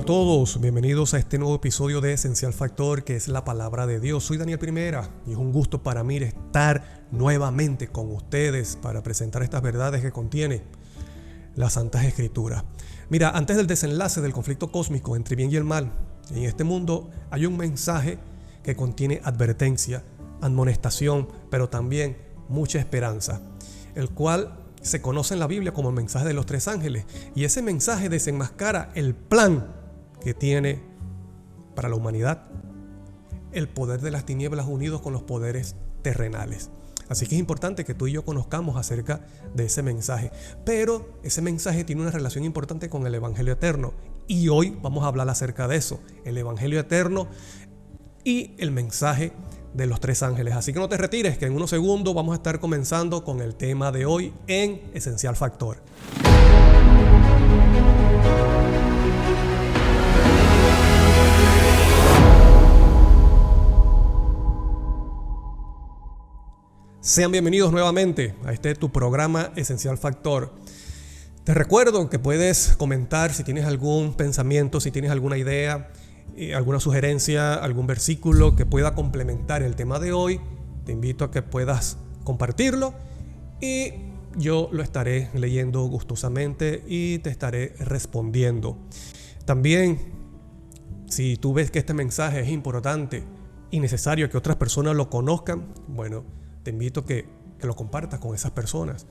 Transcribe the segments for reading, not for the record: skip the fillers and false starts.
Hola a todos, bienvenidos a este nuevo episodio de Esencial Factor, que es la palabra de Dios. Soy Daniel Primera y es un gusto para mí estar nuevamente con ustedes para presentar estas verdades que contiene las Santas Escrituras. Mira, antes del desenlace del conflicto cósmico entre bien y el mal, en este mundo hay un mensaje que contiene advertencia, amonestación, pero también mucha esperanza, el cual se conoce en la Biblia como el mensaje de los tres ángeles, y ese mensaje desenmascara el plan que tiene para la humanidad el poder de las tinieblas unidos con los poderes terrenales. Así que es importante que tú y yo conozcamos acerca de ese mensaje, pero ese mensaje tiene una relación importante con el Evangelio eterno, y hoy vamos a hablar acerca de eso, el Evangelio eterno y el mensaje de los tres ángeles. Así que no te retires, que en unos segundos vamos a estar comenzando con el tema de hoy en Esencial Factor. Sean bienvenidos nuevamente a este tu programa Esencial Factor. Te recuerdo que puedes comentar si tienes algún pensamiento, si tienes alguna idea, alguna sugerencia, algún versículo que pueda complementar el tema de hoy. Te invito a que puedas compartirlo y yo lo estaré leyendo gustosamente y te estaré respondiendo. También, si tú ves que este mensaje es importante y necesario que otras personas lo conozcan, bueno, te invito a que lo compartas con esas personas,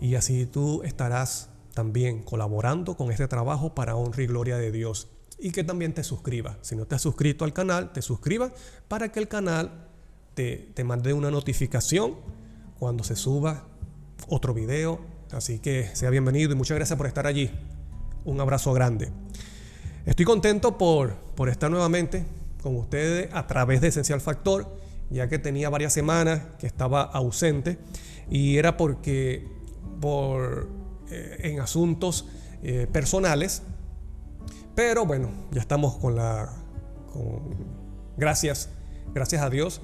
y así tú estarás también colaborando con este trabajo para honra y gloria de Dios. Y que también te suscribas. Si no te has suscrito al canal, te suscribas para que el canal te mande una notificación cuando se suba otro video. Así que sea bienvenido y muchas gracias por estar allí. Un abrazo grande. Estoy contento por estar nuevamente con ustedes a través de Esencial Factor, ya que tenía varias semanas que estaba ausente, y era porque en asuntos personales. Pero bueno, ya estamos gracias a Dios.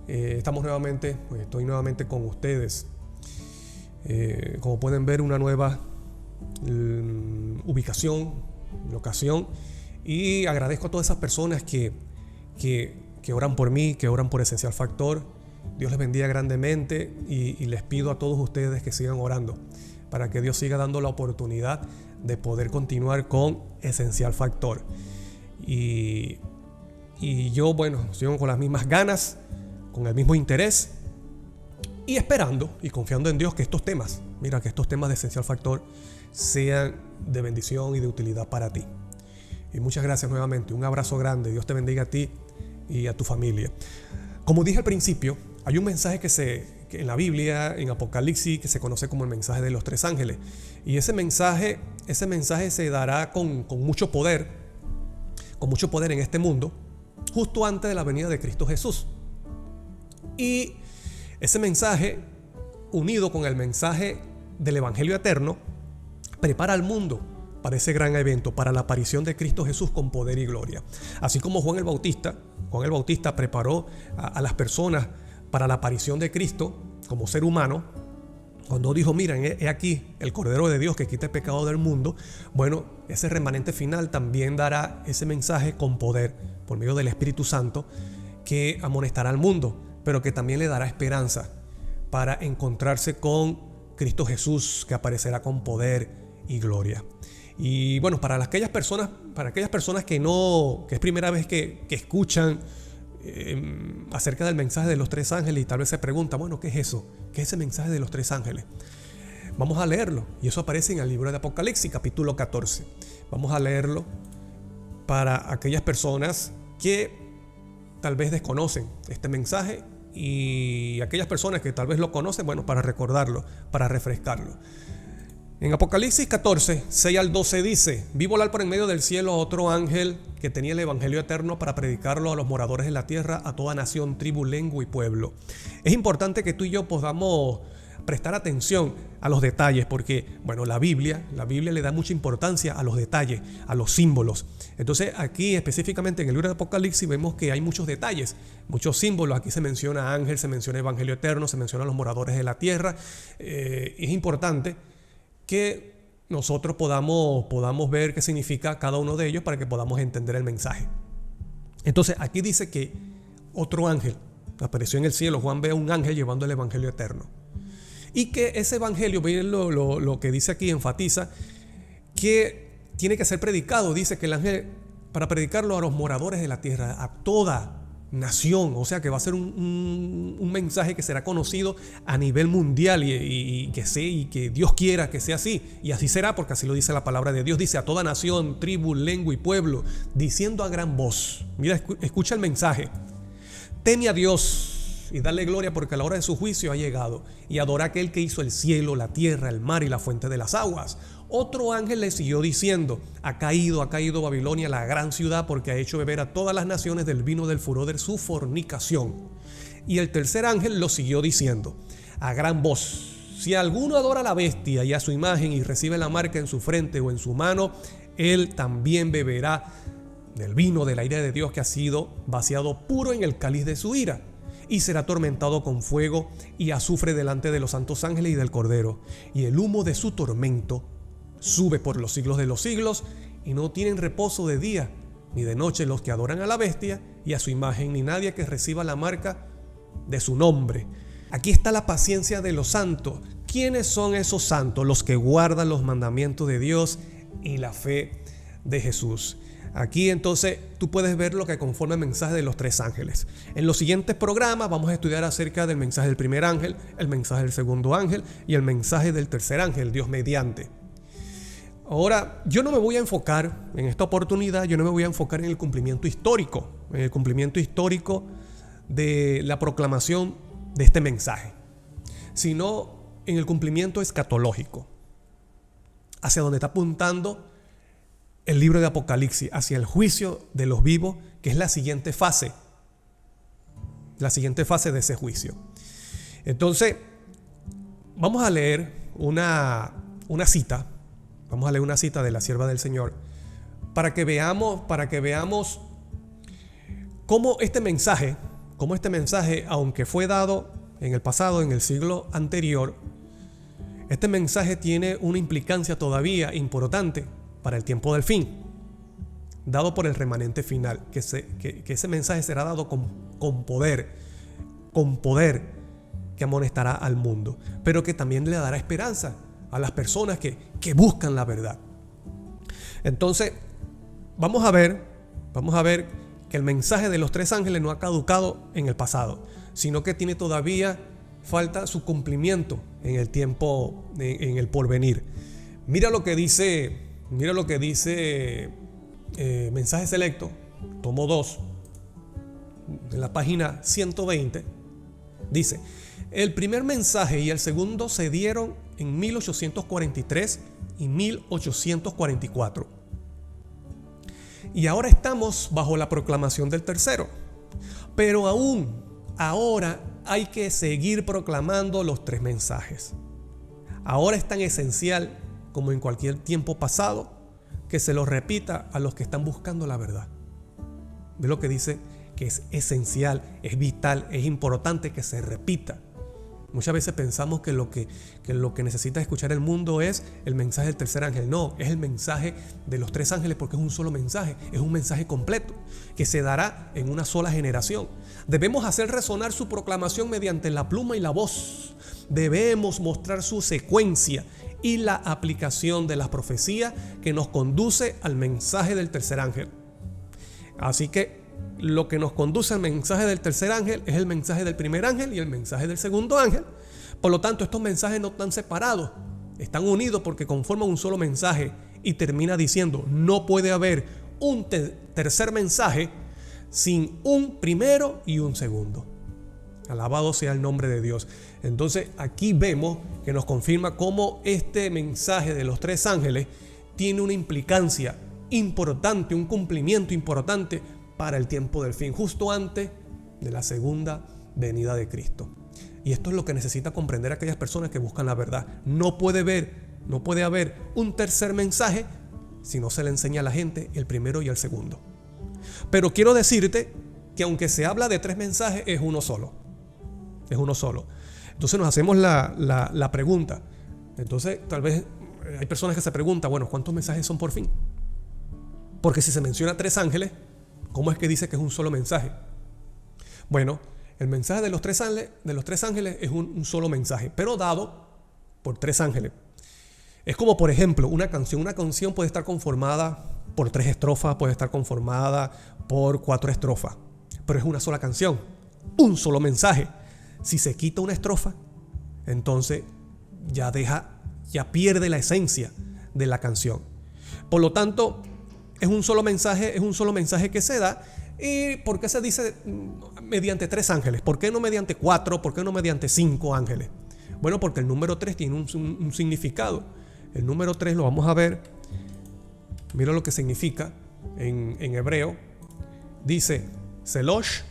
Estoy nuevamente con ustedes. Como pueden ver, una nueva locación. Y agradezco a todas esas personas que oran por mí, que oran por Esencial Factor. Dios les bendiga grandemente y les pido a todos ustedes que sigan orando para que Dios siga dando la oportunidad de poder continuar con Esencial Factor. Y yo, bueno, sigo con las mismas ganas, con el mismo interés, y esperando y confiando en Dios que estos temas de Esencial Factor sean de bendición y de utilidad para ti. Y muchas gracias nuevamente, un abrazo grande, Dios te bendiga a ti y a tu familia. Como dije al principio, hay un mensaje que en la Biblia, en Apocalipsis, que se conoce como el mensaje de los tres ángeles. Y ese mensaje se dará con mucho poder en este mundo, justo antes de la venida de Cristo Jesús. Y ese mensaje, unido con el mensaje del Evangelio eterno, prepara al mundo para ese gran evento, para la aparición de Cristo Jesús con poder y gloria. Así como Juan el Bautista preparó a las personas para la aparición de Cristo como ser humano, cuando dijo: miren, he aquí el Cordero de Dios que quita el pecado del mundo. Bueno, ese remanente final también dará ese mensaje con poder por medio del Espíritu Santo, que amonestará al mundo, pero que también le dará esperanza para encontrarse con Cristo Jesús, que aparecerá con poder y gloria. Y bueno, para aquellas personas que es primera vez que escuchan acerca del mensaje de los tres ángeles, y tal vez se pregunta: bueno, ¿qué es eso? ¿Qué es ese mensaje de los tres ángeles? Vamos a leerlo, y eso aparece en el libro de Apocalipsis, capítulo 14. Vamos a leerlo para aquellas personas que tal vez desconocen este mensaje, y aquellas personas que tal vez lo conocen, bueno, para recordarlo, para refrescarlo. En Apocalipsis 14, 6 al 12 dice: vi volar por en medio del cielo a otro ángel que tenía el evangelio eterno para predicarlo a los moradores de la tierra, a toda nación, tribu, lengua y pueblo. Es importante que tú y yo podamos prestar atención a los detalles, porque bueno, la Biblia le da mucha importancia a los detalles, a los símbolos. Entonces aquí específicamente en el libro de Apocalipsis vemos que hay muchos detalles, muchos símbolos. Aquí se menciona ángel, se menciona evangelio eterno, se menciona a los moradores de la tierra. Es importante que nosotros podamos ver qué significa cada uno de ellos para que podamos entender el mensaje. Entonces aquí dice que otro ángel apareció en el cielo. Juan ve a un ángel llevando el evangelio eterno. Y que ese evangelio, miren lo que dice aquí, enfatiza que tiene que ser predicado. Dice que el ángel, para predicarlo a los moradores de la tierra, a toda nación, o sea que va a ser un mensaje que será conocido a nivel mundial y que Dios quiera que sea así, y así será, porque así lo dice la palabra de Dios. Dice a toda nación, tribu, lengua y pueblo, diciendo a gran voz. Mira, escucha el mensaje: teme a Dios y dale gloria, porque la hora de su juicio ha llegado, y adora a aquel que hizo el cielo, la tierra, el mar y la fuente de las aguas. Otro ángel le siguió diciendo: ha caído Babilonia, la gran ciudad, porque ha hecho beber a todas las naciones del vino del furor de su fornicación. Y el tercer ángel lo siguió diciendo a gran voz: si alguno adora a la bestia y a su imagen y recibe la marca en su frente o en su mano, él también beberá del vino de la ira de Dios, que ha sido vaciado puro en el cáliz de su ira, y será atormentado con fuego y azufre delante de los santos ángeles y del Cordero. Y el humo de su tormento sube por los siglos de los siglos, y no tienen reposo de día ni de noche los que adoran a la bestia y a su imagen, ni nadie que reciba la marca de su nombre. Aquí está la paciencia de los santos. ¿Quiénes son esos santos? Los que guardan los mandamientos de Dios y la fe de Jesús. Aquí entonces tú puedes ver lo que conforma el mensaje de los tres ángeles. En los siguientes programas vamos a estudiar acerca del mensaje del primer ángel, el mensaje del segundo ángel y el mensaje del tercer ángel, Dios mediante. Ahora, yo no me voy a enfocar en esta oportunidad, yo no me voy a enfocar en el cumplimiento histórico, de la proclamación de este mensaje, sino en el cumplimiento escatológico, hacia donde está apuntando el libro de Apocalipsis, hacia el juicio de los vivos, que es la siguiente fase de ese juicio. Entonces, vamos a leer una cita. Vamos a leer una cita de la sierva del Señor para que veamos cómo este mensaje, aunque fue dado en el pasado, en el siglo anterior, este mensaje tiene una implicancia todavía importante para el tiempo del fin, dado por el remanente final, que ese mensaje será dado con poder, que amonestará al mundo, pero que también le dará esperanza a las personas que buscan la verdad. Entonces, vamos a ver que el mensaje de los tres ángeles no ha caducado en el pasado, sino que tiene todavía falta su cumplimiento en el tiempo, en el porvenir. Mira lo que dice Mensaje Selecto, tomo 2, en la página 120, dice: el primer mensaje y el segundo se dieron en 1843 y 1844. Y ahora estamos bajo la proclamación del tercero. Pero ahora hay que seguir proclamando los tres mensajes. Ahora es tan esencial como en cualquier tiempo pasado que se lo repita a los que están buscando la verdad. Ve lo que dice, que es esencial, es vital, es importante que se repita. Muchas veces pensamos que lo que necesita escuchar el mundo es el mensaje del tercer ángel. No, es el mensaje de los tres ángeles, porque es un solo mensaje, es un mensaje completo que se dará en una sola generación. Debemos hacer resonar su proclamación mediante la pluma y la voz. Debemos mostrar su secuencia y la aplicación de las profecías que nos conduce al mensaje del tercer ángel. Así que lo que nos conduce al mensaje del tercer ángel es el mensaje del primer ángel y el mensaje del segundo ángel. Por lo tanto, estos mensajes no están separados, están unidos porque conforman un solo mensaje. Y termina diciendo: no puede haber un tercer mensaje sin un primero y un segundo. Alabado sea el nombre de Dios. Entonces aquí vemos que nos confirma cómo este mensaje de los tres ángeles tiene una implicancia importante, un cumplimiento importante para el tiempo del fin, justo antes de la segunda venida de Cristo. Y esto es lo que necesita comprender aquellas personas que buscan la verdad. No puede haber un tercer mensaje si no se le enseña a la gente el primero y el segundo. Pero quiero decirte que aunque se habla de tres mensajes, es uno solo. Es uno solo. Entonces nos hacemos la pregunta. Entonces tal vez hay personas que se preguntan, bueno, ¿cuántos mensajes son por fin? Porque si se menciona 3 ángeles, ¿cómo es que dice que es un solo mensaje? Bueno, el mensaje de los tres ángeles es un solo mensaje, pero dado por 3 ángeles. Es como, por ejemplo, una canción. Una canción puede estar conformada por 3 estrofas, puede estar conformada por 4 estrofas, pero es una sola canción, un solo mensaje. Si se quita una estrofa, entonces ya pierde la esencia de la canción. Por lo tanto, es un solo mensaje que se da. ¿Y por qué se dice mediante 3 ángeles? ¿Por qué no mediante 4? ¿Por qué no mediante 5 ángeles? Bueno, porque el número 3 tiene un significado. El número 3 lo vamos a ver. Mira lo que significa en hebreo. Dice Selosh,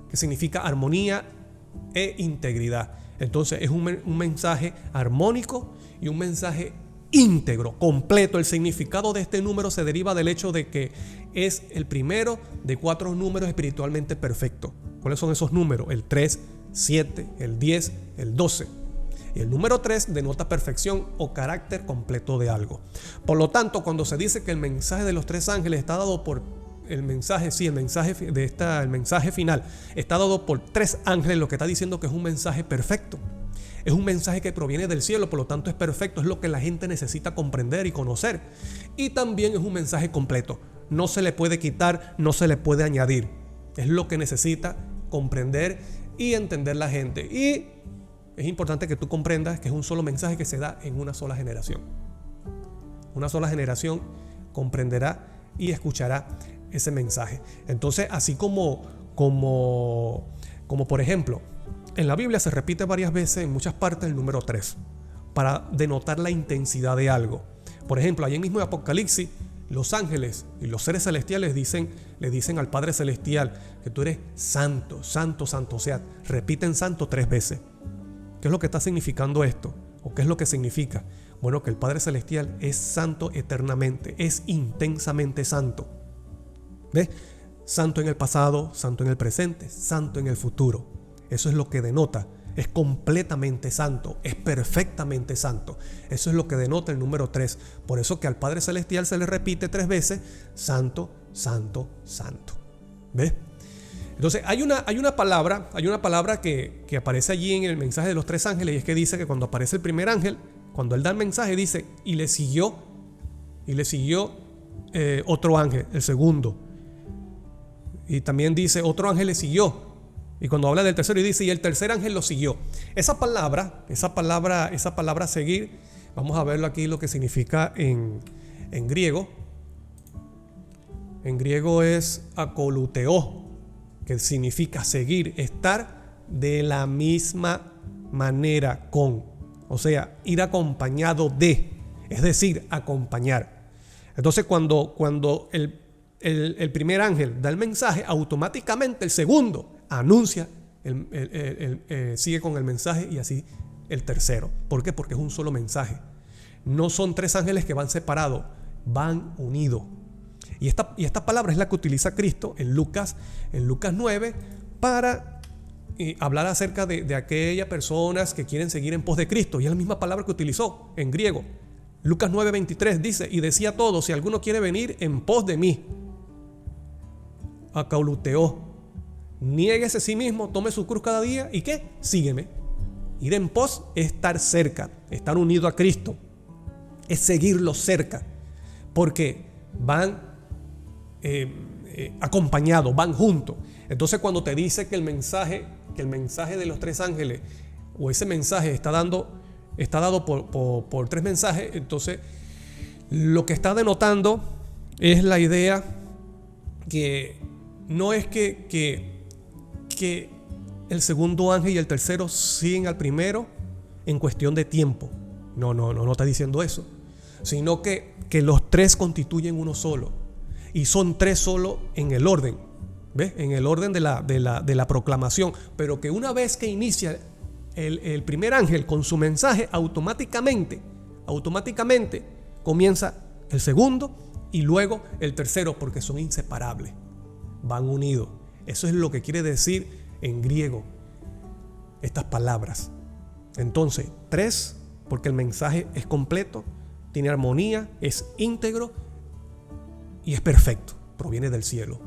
que significa armonía e integridad. Entonces es un mensaje armónico y un mensaje íntegro, completo. El significado de este número se deriva del hecho de que es el primero de 4 números espiritualmente perfectos. ¿Cuáles son esos números? El 3, 7, el 10, el 12. Y el número 3 denota perfección o carácter completo de algo. Por lo tanto, cuando se dice que el mensaje de los 3 ángeles está dado por el mensaje final está dado por 3 ángeles, lo que está diciendo que es un mensaje perfecto. Es un mensaje que proviene del cielo, por lo tanto es perfecto, es lo que la gente necesita comprender y conocer. Y también es un mensaje completo. No se le puede quitar, no se le puede añadir. Es lo que necesita comprender y entender la gente. Y es importante que tú comprendas que es un solo mensaje que se da en una sola generación. Una sola generación comprenderá y escuchará ese mensaje. Entonces, así como por ejemplo, en la Biblia se repite varias veces en muchas partes el número 3 para denotar la intensidad de algo. Por ejemplo, allí mismo en Apocalipsis, los ángeles y los seres celestiales le dicen al Padre Celestial que tú eres santo, santo, santo. O sea, repiten santo 3 veces. ¿Qué es lo que está significando esto? ¿O qué es lo que significa? Bueno, que el Padre Celestial es santo eternamente, es intensamente santo. ¿Ves? Santo en el pasado, santo en el presente, santo en el futuro. Eso es lo que denota. Es completamente santo, es perfectamente santo. Eso es lo que denota el número 3. Por eso que al Padre Celestial se le repite 3 veces: santo, santo, santo. ¿Ves? Entonces hay una palabra que aparece allí en el mensaje de los 3 ángeles, y es que dice que cuando aparece el primer ángel, cuando él da el mensaje, dice: y le siguió otro ángel, el segundo. Y también dice: otro ángel le siguió. Y cuando habla del tercero, y dice: y el tercer ángel lo siguió. Esa palabra seguir, vamos a verlo aquí lo que significa en griego. En griego es akoluteo, que significa seguir, estar de la misma manera con. O sea, ir acompañado de, es decir, acompañar. Entonces, cuando el primer ángel da el mensaje, automáticamente el segundo anuncia, sigue con el mensaje, y así el tercero. ¿Por qué? Porque es un solo mensaje. No son 3 ángeles que van separados, van unidos. Y esta palabra es la que utiliza Cristo en Lucas 9 para hablar acerca de aquellas personas que quieren seguir en pos de Cristo. Y es la misma palabra que utilizó en griego. Lucas 9:23 dice: y decía a todos: si alguno quiere venir en pos de mí, akoluteo, niéguese a sí mismo, tome su cruz cada día y ¿qué? Sígueme. Ir en pos es estar cerca, estar unido a Cristo, es seguirlo cerca, porque van acompañados, van juntos. Entonces, cuando te dice que el mensaje de los 3 ángeles, o ese mensaje está dado por 3 mensajes, entonces lo que está denotando es la idea que no es que el segundo ángel y el tercero siguen al primero en cuestión de tiempo. No está diciendo eso, sino que los 3 constituyen uno solo, y son 3 solo en el orden, ¿ves? En el orden de la proclamación, pero que una vez que inicia el primer ángel con su mensaje, automáticamente comienza el segundo y luego el tercero, porque son inseparables, van unidos. Eso es lo que quiere decir en griego estas palabras. Entonces, 3 porque el mensaje es completo, tiene armonía, es íntegro y es perfecto. Proviene del cielo.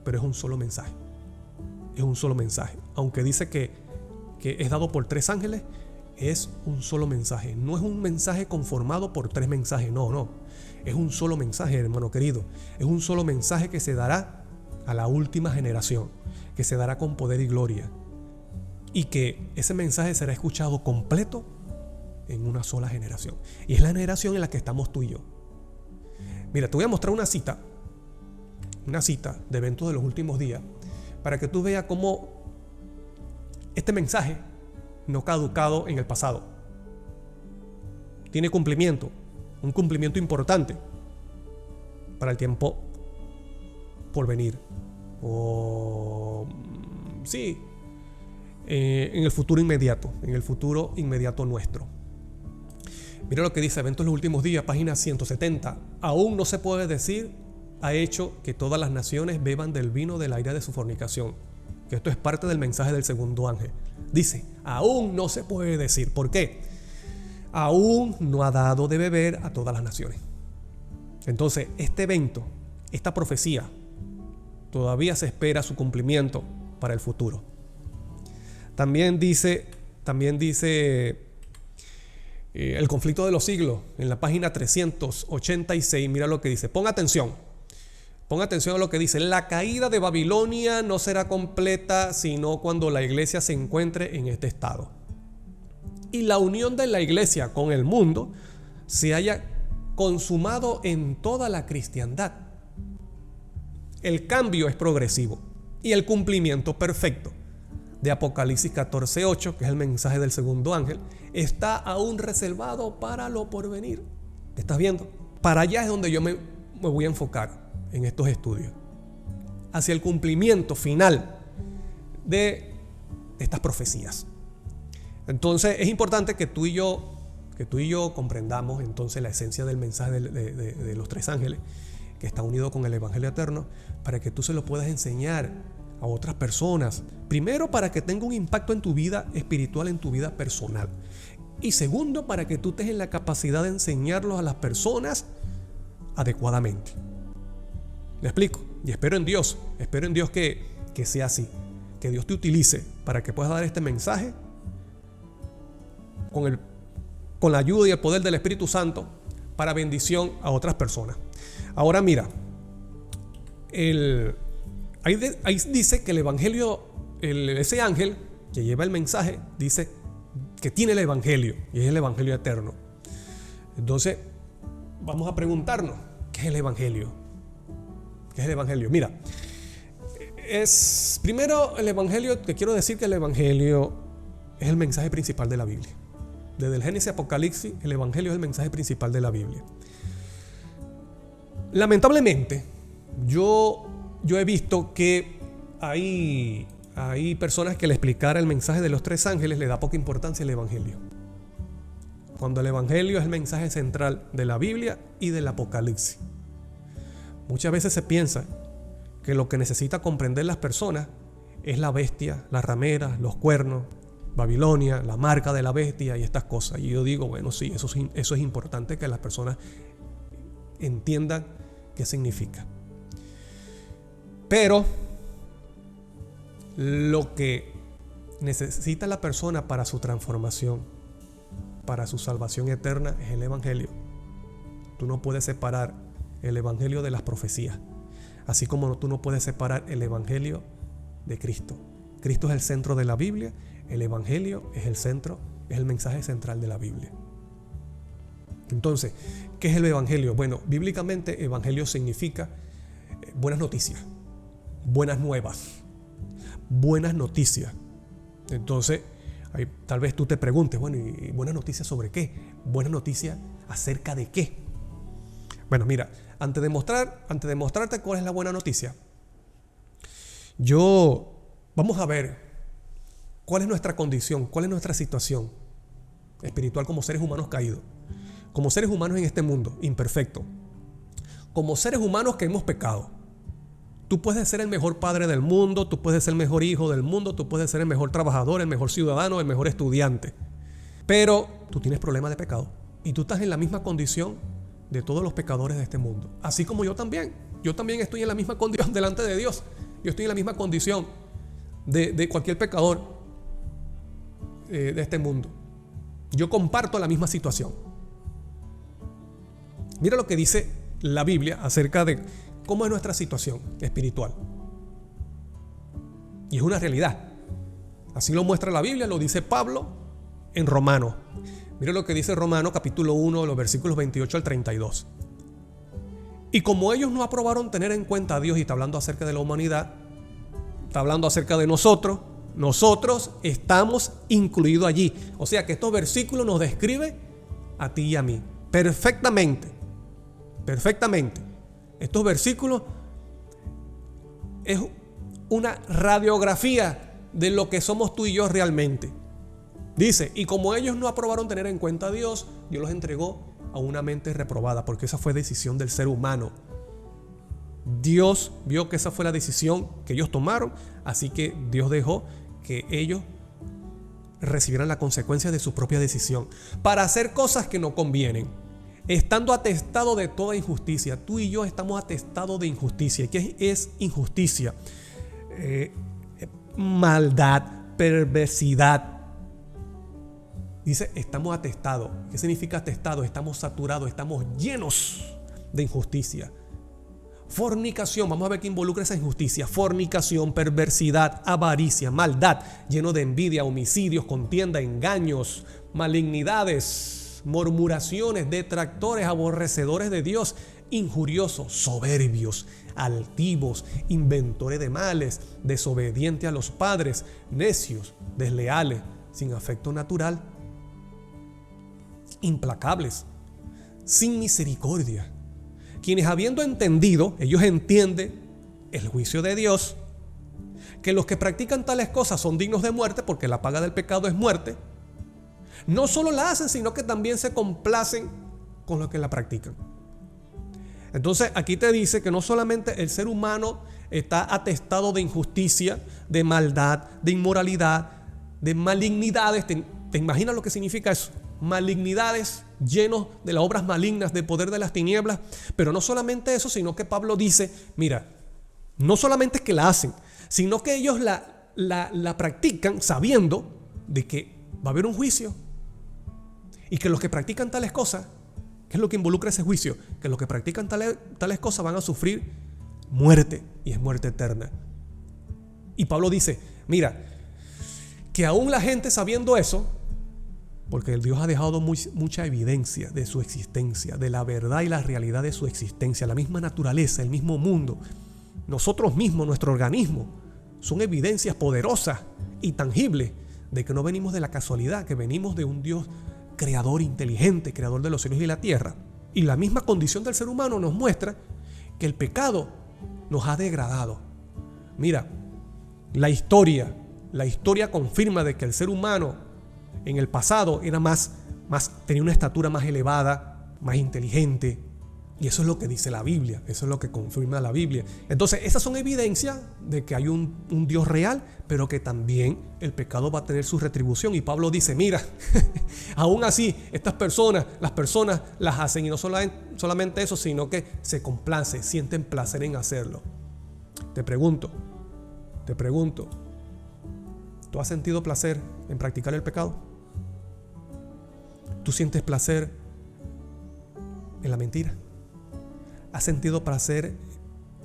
Pero es un solo mensaje. Es un solo mensaje. Aunque dice que es dado por 3 ángeles, es un solo mensaje. No es un mensaje conformado por 3 mensajes. No. Es un solo mensaje, hermano querido. Es un solo mensaje que se dará a la última generación, que se dará con poder y gloria. Y que ese mensaje será escuchado completo en una sola generación. Y es la generación en la que estamos tú y yo. Mira, te voy a mostrar una cita de eventos de los últimos días, para que tú veas cómo este mensaje no ha caducado en el pasado. Tiene cumplimiento, un cumplimiento importante para el tiempo por venir. En el futuro inmediato nuestro. Mira lo que dice Eventos de los Últimos Días, página 170. Aún no se puede decir, ha hecho que todas las naciones beban del vino de la ira de su fornicación. Que esto es parte del mensaje del segundo ángel. Dice, aún no se puede decir. ¿Por qué? Aún no ha dado de beber a todas las naciones. Entonces, este evento, esta profecía, todavía se espera su cumplimiento para el futuro. También dice el conflicto de los siglos, en la página 386, mira lo que dice. Pon atención a lo que dice. La caída de Babilonia no será completa sino cuando la iglesia se encuentre en este estado. Y la unión de la iglesia con el mundo se haya consumado en toda la cristiandad. El cambio es progresivo y el cumplimiento perfecto de Apocalipsis 14:8, que es el mensaje del segundo ángel, está aún reservado para lo porvenir. ¿Estás viendo? Para allá es donde yo me voy a enfocar en estos estudios, hacia el cumplimiento final de estas profecías. Entonces es importante que tú y yo comprendamos entonces la esencia del mensaje de los 3 ángeles, que está unido con el evangelio eterno, para que tú se lo puedas enseñar a otras personas. Primero, para que tenga un impacto en tu vida espiritual, en tu vida personal. Y segundo, para que tú estés en la capacidad de enseñarlos a las personas adecuadamente. ¿Me explico? Y espero en Dios que sea así. Que Dios te utilice para que puedas dar este mensaje con la ayuda y el poder del Espíritu Santo para bendición a otras personas. Ahora mira, ahí dice que el evangelio, ese ángel que lleva el mensaje, dice que tiene el evangelio y es el evangelio eterno. Entonces, vamos a preguntarnos, ¿qué es el evangelio? ¿Qué es el evangelio? Mira, primero el evangelio, te quiero decir que el evangelio es el mensaje principal de la Biblia. Desde el Génesis a Apocalipsis, el evangelio es el mensaje principal de la Biblia. Lamentablemente, yo he visto que hay personas que al explicar el mensaje de los 3 ángeles le da poca importancia al evangelio, cuando el evangelio es el mensaje central de la Biblia y del Apocalipsis. Muchas veces se piensa que lo que necesita comprender las personas es la bestia, las rameras, los cuernos, Babilonia, la marca de la bestia y estas cosas. Y yo digo, bueno, sí, eso es importante que las personas entiendan qué significa. Pero lo que necesita la persona para su transformación, para su salvación eterna, es el evangelio. Tú no puedes separar el evangelio de las profecías, así como tú no puedes separar el evangelio de Cristo. Cristo es el centro de la Biblia, el evangelio es el centro, es el mensaje central de la Biblia. Entonces, ¿qué es el evangelio? Bueno, bíblicamente evangelio significa buenas noticias, buenas nuevas, buenas noticias. Entonces, tal vez tú te preguntes, bueno, ¿y buenas noticias sobre qué? Buenas noticias acerca de qué. Bueno, mira, antes de mostrarte cuál es la buena noticia, vamos a ver cuál es nuestra condición, cuál es nuestra situación espiritual como seres humanos caídos, como seres humanos en este mundo imperfecto, como seres humanos que hemos pecado. Tú puedes ser el mejor padre del mundo, tú puedes ser el mejor hijo del mundo, tú puedes ser el mejor trabajador, el mejor ciudadano, el mejor estudiante, pero tú tienes problemas de pecado. Y tú estás en la misma condición de todos los pecadores de este mundo. Así como yo también. Yo también estoy en la misma condición delante de Dios. Yo estoy en la misma condición de cualquier pecador de este mundo. Yo comparto la misma situación. Mira lo que dice la Biblia acerca de cómo es nuestra situación espiritual. Y es una realidad. Así lo muestra la Biblia, lo dice Pablo en Romanos. Mira lo que dice Romanos capítulo 1, los versículos 28 al 32. Y como ellos no aprobaron tener en cuenta a Dios, y está hablando acerca de la humanidad, está hablando acerca de nosotros estamos incluidos allí. O sea que estos versículos nos describen a ti y a mí perfectamente. Perfectamente. Estos versículos es una radiografía de lo que somos tú y yo realmente. Dice, y como ellos no aprobaron tener en cuenta a Dios, Dios los entregó a una mente reprobada, porque esa fue decisión del ser humano. Dios vio que esa fue la decisión que ellos tomaron, así que Dios dejó que ellos recibieran la consecuencia de su propia decisión para hacer cosas que no convienen, estando atestado de toda injusticia. Tú y yo estamos atestados de injusticia. ¿Qué es injusticia? Maldad, perversidad. Dice, estamos atestados. ¿Qué significa atestado? Estamos saturados, estamos llenos de injusticia. Fornicación, vamos a ver qué involucra esa injusticia. Fornicación, perversidad, avaricia, maldad, lleno de envidia, homicidios, contienda, engaños, malignidades, murmuraciones, detractores, aborrecedores de Dios, injuriosos, soberbios, altivos, inventores de males, desobedientes a los padres, necios, desleales, sin afecto natural, implacables, sin misericordia, quienes habiendo entendido, ellos entienden el juicio de Dios, que los que practican tales cosas son dignos de muerte, porque la paga del pecado es muerte. No solo la hacen, sino que también se complacen con los que la practican. Entonces aquí te dice que no solamente el ser humano está atestado de injusticia, de maldad, de inmoralidad, de malignidades. ¿Te imaginas lo que significa eso? Malignidades, llenos de las obras malignas, de poder de las tinieblas. Pero no solamente eso, sino que Pablo dice, mira, no solamente es que la hacen, sino que ellos la practican sabiendo de que va a haber un juicio, y que los que practican tales cosas, ¿qué es lo que involucra ese juicio? Que los que practican tales cosas van a sufrir muerte, y es muerte eterna. Y Pablo dice, mira, que aún la gente sabiendo eso, porque el Dios ha dejado mucha evidencia de su existencia, de la verdad y la realidad de su existencia, la misma naturaleza, el mismo mundo, nosotros mismos, nuestro organismo, son evidencias poderosas y tangibles de que no venimos de la casualidad, que venimos de un Dios creador inteligente, creador de los cielos y la tierra. Y la misma condición del ser humano nos muestra que el pecado nos ha degradado. Mira, la historia confirma de que el ser humano en el pasado era tenía una estatura más elevada, más inteligente. Y eso es lo que dice la Biblia, eso es lo que confirma la Biblia. Entonces, esas son evidencias de que hay un Dios real, pero que también el pecado va a tener su retribución. Y Pablo dice, mira, aún así, las personas las hacen, y no solamente eso, sino que se complace, sienten placer en hacerlo. Te pregunto, ¿tú has sentido placer en practicar el pecado? ¿Tú sientes placer en la mentira? ¿Has sentido placer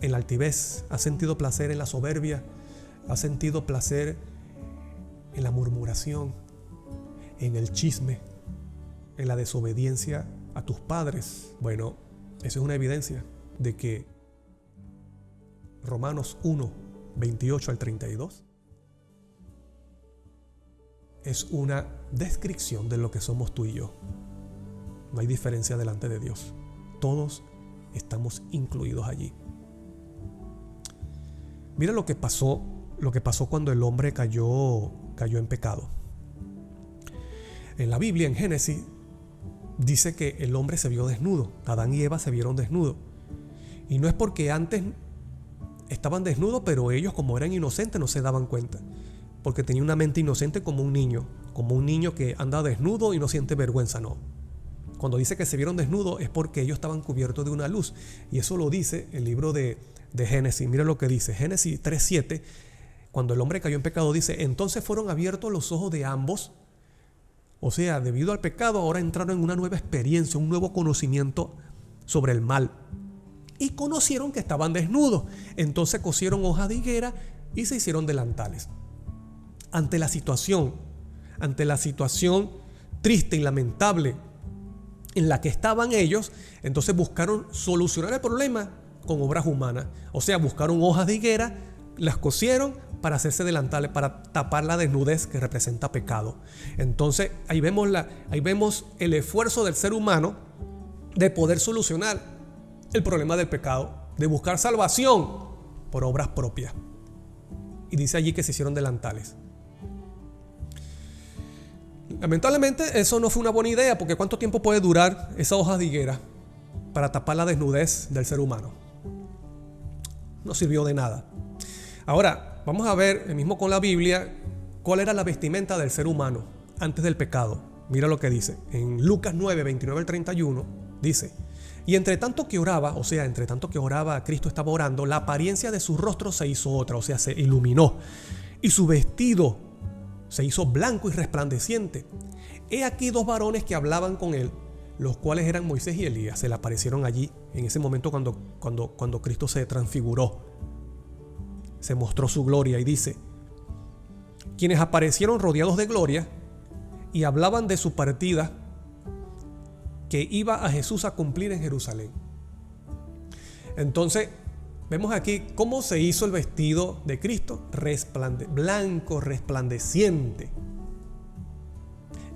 en la altivez? ¿Has sentido placer en la soberbia? ¿Has sentido placer en la murmuración, en el chisme, en la desobediencia a tus padres? Bueno, eso es una evidencia de que Romanos 1, 28 al 32 es una descripción de lo que somos tú y yo. No hay diferencia delante de Dios. Todos estamos incluidos allí. Mira lo que pasó cuando el hombre cayó en pecado. En la Biblia, en Génesis, dice que el hombre se vio desnudo. Adán y Eva se vieron desnudos. Y no es porque antes estaban desnudos, pero ellos, como eran inocentes, no se daban cuenta. Porque tenía una mente inocente como un niño que anda desnudo y no siente vergüenza, no. Cuando dice que se vieron desnudos es porque ellos estaban cubiertos de una luz. Y eso lo dice el libro de Génesis. Mira lo que dice. Génesis 3:7. Cuando el hombre cayó en pecado dice, entonces fueron abiertos los ojos de ambos. O sea, debido al pecado ahora entraron en una nueva experiencia, un nuevo conocimiento sobre el mal. Y conocieron que estaban desnudos. Entonces cosieron hojas de higuera y se hicieron delantales. Ante la situación triste y lamentable en la que estaban ellos, entonces buscaron solucionar el problema con obras humanas. O sea, buscaron hojas de higuera, las cosieron para hacerse delantales, para tapar la desnudez que representa pecado. Entonces ahí vemos el esfuerzo del ser humano de poder solucionar el problema del pecado, de buscar salvación por obras propias. Y dice allí que se hicieron delantales. Lamentablemente eso no fue una buena idea, porque ¿cuánto tiempo puede durar esa hoja de higuera para tapar la desnudez del ser humano? No sirvió de nada. Ahora, vamos a ver, mismo con la Biblia, cuál era la vestimenta del ser humano antes del pecado. Mira lo que dice. En Lucas 9, 29 al 31, dice, y entre tanto que oraba, o sea, entre tanto que oraba, Cristo estaba orando, la apariencia de su rostro se hizo otra, o sea, se iluminó. Y su vestido se hizo blanco y resplandeciente. He aquí dos varones que hablaban con él, los cuales eran Moisés y Elías. Se le aparecieron allí en ese momento cuando Cristo se transfiguró. Se mostró su gloria y dice, quienes aparecieron rodeados de gloria y hablaban de su partida que iba a Jesús a cumplir en Jerusalén. Entonces vemos aquí cómo se hizo el vestido de Cristo, blanco, resplandeciente,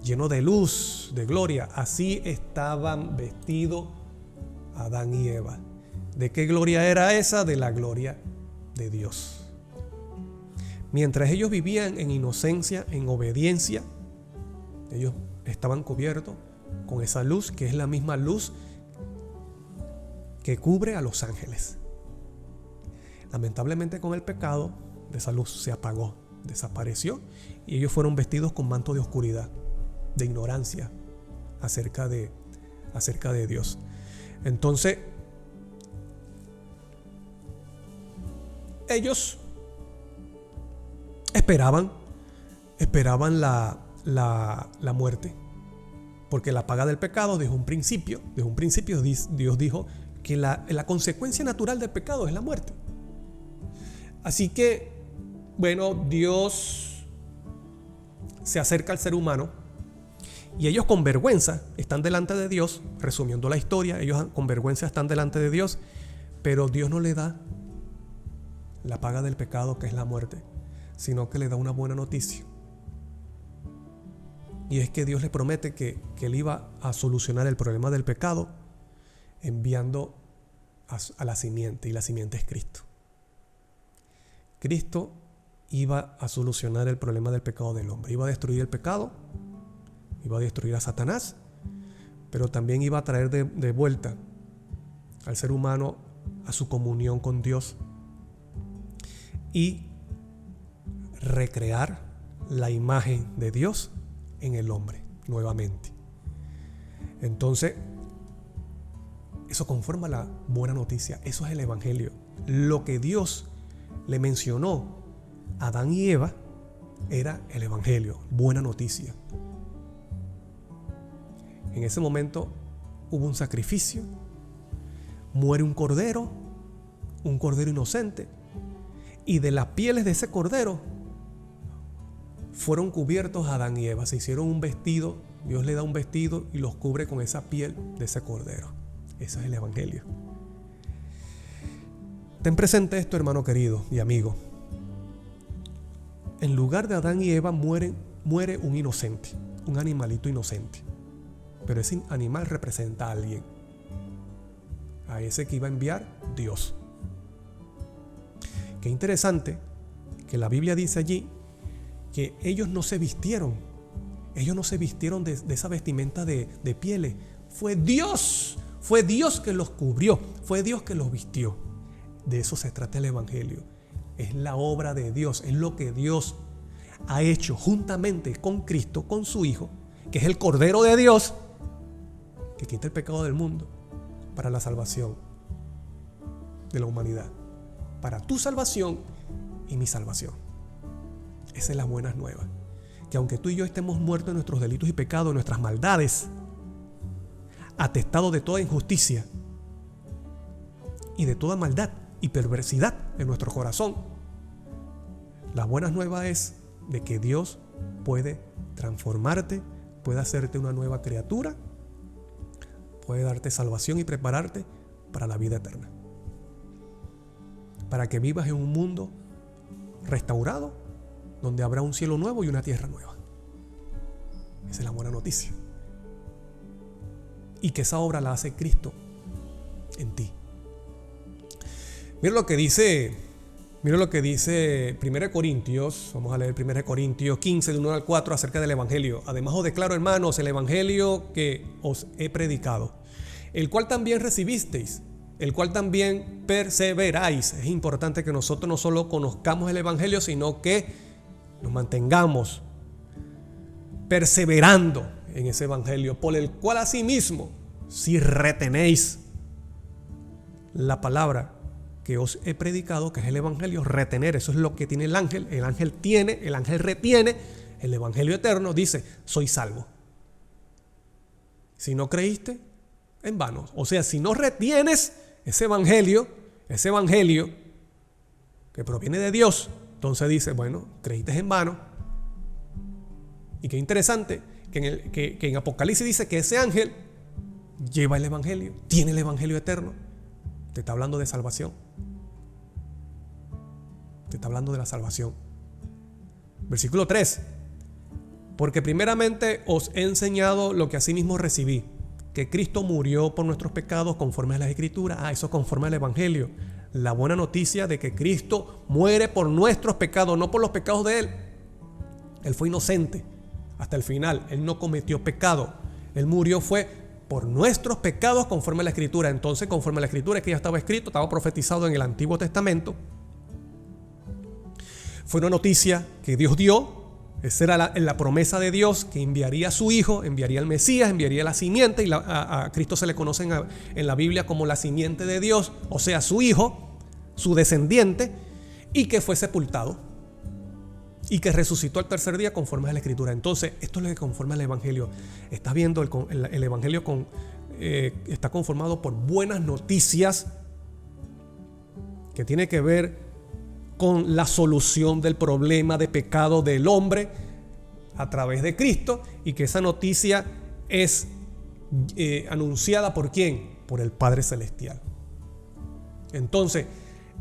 lleno de luz, de gloria. Así estaban vestidos Adán y Eva. ¿De qué gloria era esa? De la gloria de Dios. Mientras ellos vivían en inocencia, en obediencia, ellos estaban cubiertos con esa luz, que es la misma luz que cubre a los ángeles. Lamentablemente con el pecado, esa luz se apagó, desapareció, y ellos fueron vestidos con manto de oscuridad, de ignorancia acerca de Dios. Entonces, ellos esperaban la muerte, porque la paga del pecado desde un principio Dios dijo que la consecuencia natural del pecado es la muerte. Así que, bueno, Dios se acerca al ser humano y ellos con vergüenza están delante de Dios. Resumiendo la historia, ellos con vergüenza están delante de Dios, pero Dios no le da la paga del pecado, que es la muerte, sino que le da una buena noticia. Y es que Dios le promete que Él iba a solucionar el problema del pecado enviando a la simiente, y la simiente es Cristo. Cristo iba a solucionar el problema del pecado del hombre. Iba a destruir el pecado, iba a destruir a Satanás, pero también iba a traer de vuelta al ser humano a su comunión con Dios y recrear la imagen de Dios en el hombre nuevamente. Entonces, eso conforma la buena noticia. Eso es el evangelio. Lo que Dios le mencionó a Adán y Eva era el evangelio, buena noticia. En ese momento hubo un sacrificio, muere un cordero inocente, y de las pieles de ese cordero fueron cubiertos Adán y Eva. Se hicieron un vestido, Dios le da un vestido y los cubre con esa piel de ese cordero. Eso es el evangelio. Ten presente esto, hermano querido y amigo. En lugar de Adán y Eva muere un inocente, un animalito inocente. Pero ese animal representa a alguien, a ese que iba a enviar Dios. Qué interesante que la Biblia dice allí que ellos no se vistieron de esa vestimenta de pieles. Fue Dios que los cubrió, fue Dios que los vistió. De eso se trata el evangelio. Es la obra de Dios, es lo que Dios ha hecho juntamente con Cristo, con su Hijo, que es el Cordero de Dios, que quita el pecado del mundo para la salvación de la humanidad, para tu salvación y mi salvación. Esa es la buena nueva, que aunque tú y yo estemos muertos en nuestros delitos y pecados, en nuestras maldades, atestados de toda injusticia y de toda maldad y perversidad en nuestro corazón, la buena nueva es de que Dios puede transformarte, puede hacerte una nueva criatura, puede darte salvación y prepararte para la vida eterna, para que vivas en un mundo restaurado, donde habrá un cielo nuevo y una tierra nueva. Esa es la buena noticia. Y que esa obra la hace Cristo en ti. Mira lo que dice 1 Corintios, vamos a leer 1 Corintios 15, de 1 al 4, acerca del Evangelio. Además os declaro, hermanos, el Evangelio que os he predicado, el cual también recibisteis, el cual también perseveráis. Es importante que nosotros no solo conozcamos el Evangelio, sino que nos mantengamos perseverando en ese Evangelio, por el cual asimismo, si retenéis la palabra que os he predicado, que es el Evangelio, retener, eso es lo que tiene el ángel retiene el Evangelio eterno, dice, soy salvo. Si no creíste, en vano. O sea, si no retienes ese evangelio que proviene de Dios, entonces dice, bueno, creíste en vano. Y qué interesante que en Apocalipsis dice que ese ángel lleva el evangelio, tiene el evangelio eterno. Te está hablando de salvación. Te está hablando de la salvación. Versículo 3. Porque primeramente os he enseñado lo que asimismo recibí, que Cristo murió por nuestros pecados conforme a las Escrituras. Eso conforme al Evangelio. La buena noticia de que Cristo muere por nuestros pecados, no por los pecados de Él. Él fue inocente hasta el final. Él no cometió pecado. Él murió fue por nuestros pecados conforme a la Escritura. Entonces, conforme a la Escritura, que ya estaba escrito, estaba profetizado en el Antiguo Testamento. Fue una noticia que Dios dio. Esa era la promesa de Dios, que enviaría a su Hijo, enviaría al Mesías, enviaría la simiente. Y a Cristo se le conoce en la Biblia como la simiente de Dios, o sea, su Hijo, su descendiente, y que fue sepultado y que resucitó al tercer día conforme a la Escritura. Entonces, esto es lo que conforma al Evangelio. Estás viendo el Evangelio está conformado por buenas noticias que tiene que ver con la solución del problema de pecado del hombre a través de Cristo, y que esa noticia es anunciada ¿por quién? Por el Padre Celestial. Entonces,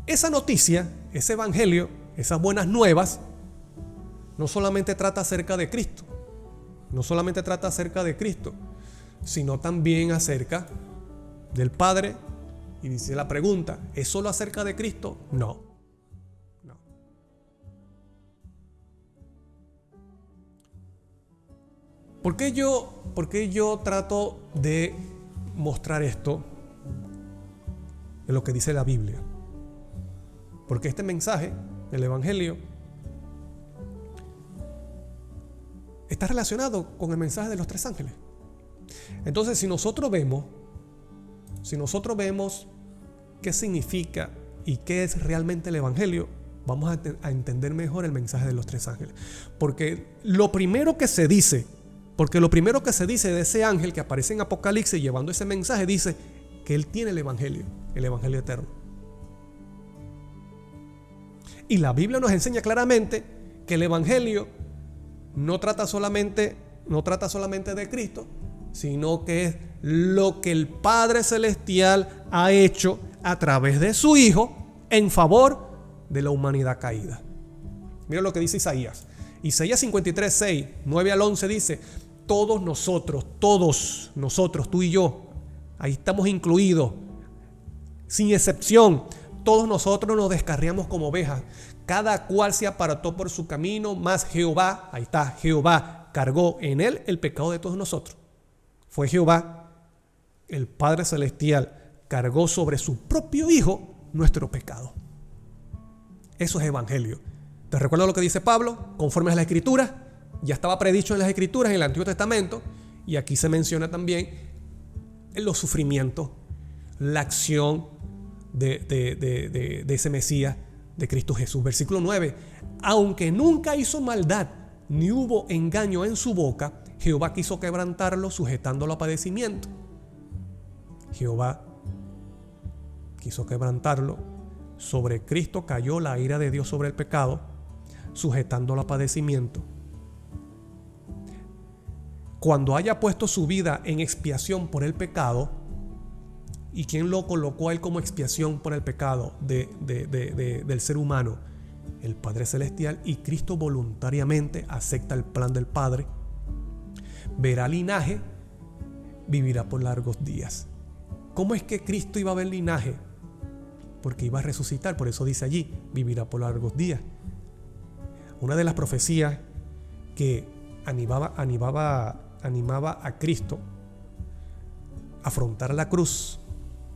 esa noticia, ese evangelio, esas buenas nuevas, no solamente trata acerca de Cristo, sino también acerca del Padre. Y dice la pregunta, ¿es solo acerca de Cristo? No. ¿Por qué yo trato de mostrar esto en lo que dice la Biblia? Porque este mensaje, el Evangelio, está relacionado con el mensaje de los tres ángeles. Entonces, si nosotros vemos qué significa y qué es realmente el Evangelio, vamos a entender mejor el mensaje de los tres ángeles. Porque lo primero que se dice de ese ángel que aparece en Apocalipsis llevando ese mensaje, dice que él tiene el evangelio eterno. Y la Biblia nos enseña claramente que el evangelio no trata solamente de Cristo, sino que es lo que el Padre Celestial ha hecho a través de su Hijo en favor de la humanidad caída. Mira lo que dice Isaías 53:6, 9 al 11 dice: todos nosotros, tú y yo, ahí estamos incluidos, sin excepción, todos nosotros nos descarriamos como ovejas, cada cual se apartó por su camino, mas Jehová, ahí está, Jehová cargó en él el pecado de todos nosotros. Fue Jehová, el Padre Celestial, cargó sobre su propio Hijo nuestro pecado. Eso es evangelio. ¿Te recuerdas lo que dice Pablo? Conforme a la Escritura, ya estaba predicho en las Escrituras, en el Antiguo Testamento, y aquí se menciona también los sufrimientos, la acción de ese Mesías, de Cristo Jesús. Versículo 9. Aunque nunca hizo maldad, ni hubo engaño en su boca, Jehová quiso quebrantarlo, sujetándolo a padecimiento. Jehová quiso quebrantarlo. Sobre Cristo cayó la ira de Dios sobre el pecado, sujetándolo a padecimiento. Cuando haya puesto su vida en expiación por el pecado, ¿y quién lo colocó a él como expiación por el pecado del ser humano? El Padre Celestial. Y Cristo voluntariamente acepta el plan del Padre. Verá linaje, vivirá por largos días. ¿Cómo es que Cristo iba a ver linaje? Porque iba a resucitar, por eso dice allí, vivirá por largos días. Una de las profecías que animaba a Cristo a afrontar la cruz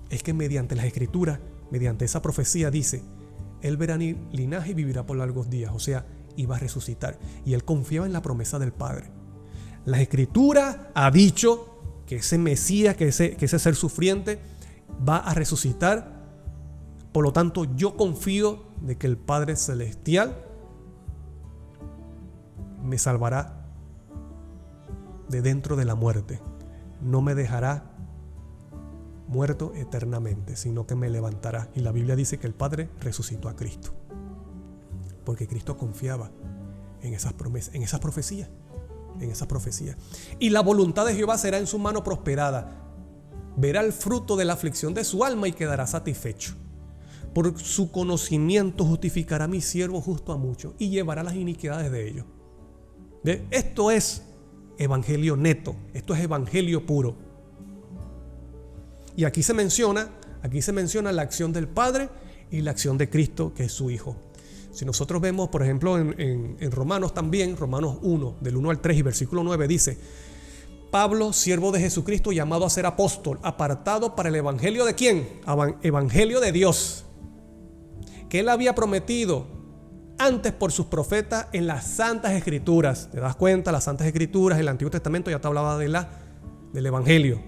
es que mediante las Escrituras, mediante esa profecía dice, Él verá linaje y vivirá por largos días, o sea, iba a resucitar. Y Él confiaba en la promesa del Padre. Las Escrituras ha dicho que ese Mesías, que ese ser sufriente va a resucitar. Por lo tanto, yo confío de que el Padre Celestial me salvará de dentro de la muerte. No me dejará muerto eternamente, sino que me levantará. Y la Biblia dice que el Padre resucitó a Cristo, porque Cristo confiaba en esas promesas, en esas profecías. Y la voluntad de Jehová será en su mano prosperada. Verá el fruto de la aflicción de su alma y quedará satisfecho. Por su conocimiento justificará a mi siervo justo a muchos y llevará las iniquidades de ellos. Esto es evangelio neto, esto es evangelio puro. Y aquí se menciona la acción del Padre y la acción de Cristo, que es su Hijo. Si nosotros vemos, por ejemplo, en Romanos también, Romanos 1, del 1 al 3 y versículo 9 dice: Pablo, siervo de Jesucristo, llamado a ser apóstol, apartado para el evangelio ¿de quién? Evangelio de Dios, que Él había prometido antes por sus profetas en las Santas Escrituras. ¿Te das cuenta? Las Santas Escrituras, el Antiguo Testamento ya te hablaba del evangelio,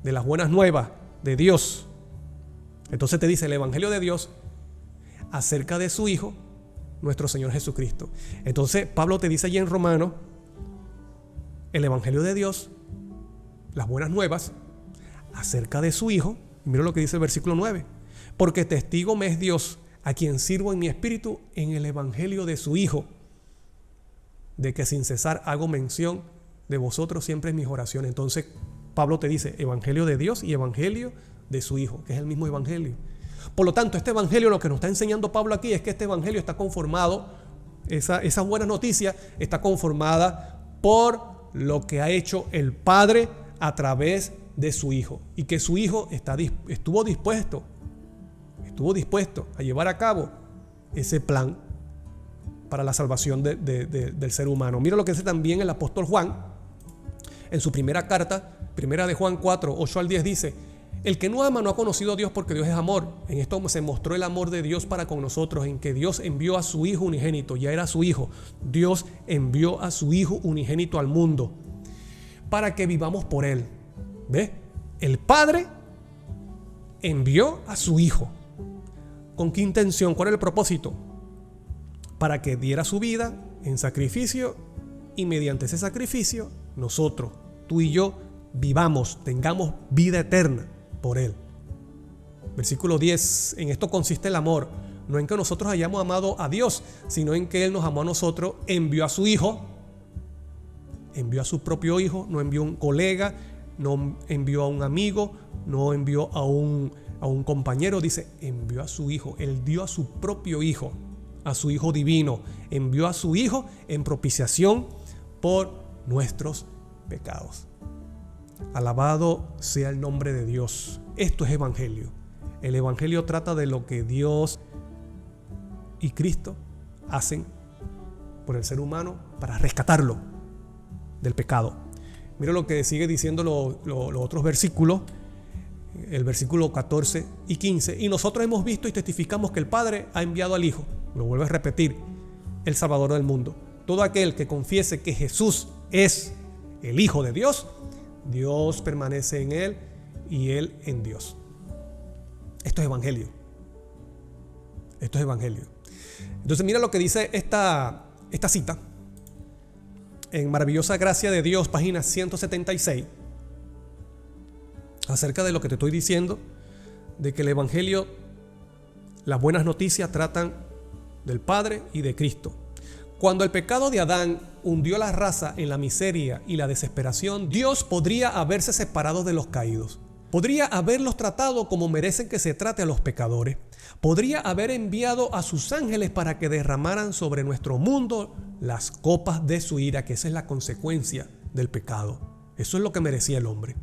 de las buenas nuevas de Dios. Entonces te dice el evangelio de Dios acerca de su Hijo, nuestro Señor Jesucristo. Entonces Pablo te dice allí en Romanos el evangelio de Dios, las buenas nuevas acerca de su Hijo. Y mira lo que dice el versículo 9: porque testigo me es Dios, a quien sirvo en mi espíritu en el evangelio de su Hijo, de que sin cesar hago mención de vosotros siempre en mis oraciones. Entonces Pablo te dice evangelio de Dios y evangelio de su Hijo, que es el mismo evangelio. Por lo tanto, este evangelio, lo que nos está enseñando Pablo aquí es que este evangelio está conformado, esa buena noticia está conformada por lo que ha hecho el Padre a través de su Hijo, y que su Hijo estuvo dispuesto a llevar a cabo ese plan para la salvación del ser humano. Mira lo que dice también el apóstol Juan en su primera carta, primera de Juan 4, 8 al 10, dice: el que no ama no ha conocido a Dios, porque Dios es amor. En esto se mostró el amor de Dios para con nosotros, en que Dios envió a su Hijo unigénito. Ya era su Hijo. Dios envió a su Hijo unigénito al mundo para que vivamos por Él. ¿Ves? El Padre envió a su Hijo. ¿Con qué intención? ¿Cuál era el propósito? Para que diera su vida en sacrificio, y mediante ese sacrificio nosotros, tú y yo, vivamos, tengamos vida eterna por Él. Versículo 10: en esto consiste el amor, no en que nosotros hayamos amado a Dios, sino en que Él nos amó a nosotros, envió a su Hijo, envió a su propio Hijo, no envió a un colega, no envió a un amigo, no envió a un compañero, dice, envió a su Hijo. Él dio a su propio Hijo, a su Hijo divino, envió a su Hijo en propiciación por nuestros pecados. Alabado sea el nombre de Dios. Esto es evangelio. El evangelio trata de lo que Dios y Cristo hacen por el ser humano para rescatarlo del pecado. Mira lo que sigue diciendo los otros versículos. El versículo 14 y 15: y nosotros hemos visto y testificamos que el Padre ha enviado al Hijo, lo vuelvo a repetir, el Salvador del mundo. Todo aquel que confiese que Jesús es el Hijo de Dios, Dios permanece en él y él en Dios. Esto es evangelio. Esto es evangelio. Entonces mira lo que dice esta cita en Maravillosa Gracia de Dios, página 176, acerca de lo que te estoy diciendo, de que el evangelio, las buenas noticias tratan del Padre y de Cristo. Cuando el pecado de Adán hundió a la raza en la miseria y la desesperación, Dios podría haberse separado de los caídos. Podría haberlos tratado como merecen que se trate a los pecadores. Podría haber enviado a sus ángeles para que derramaran sobre nuestro mundo las copas de su ira, que esa es la consecuencia del pecado. Eso es lo que merecía el hombre.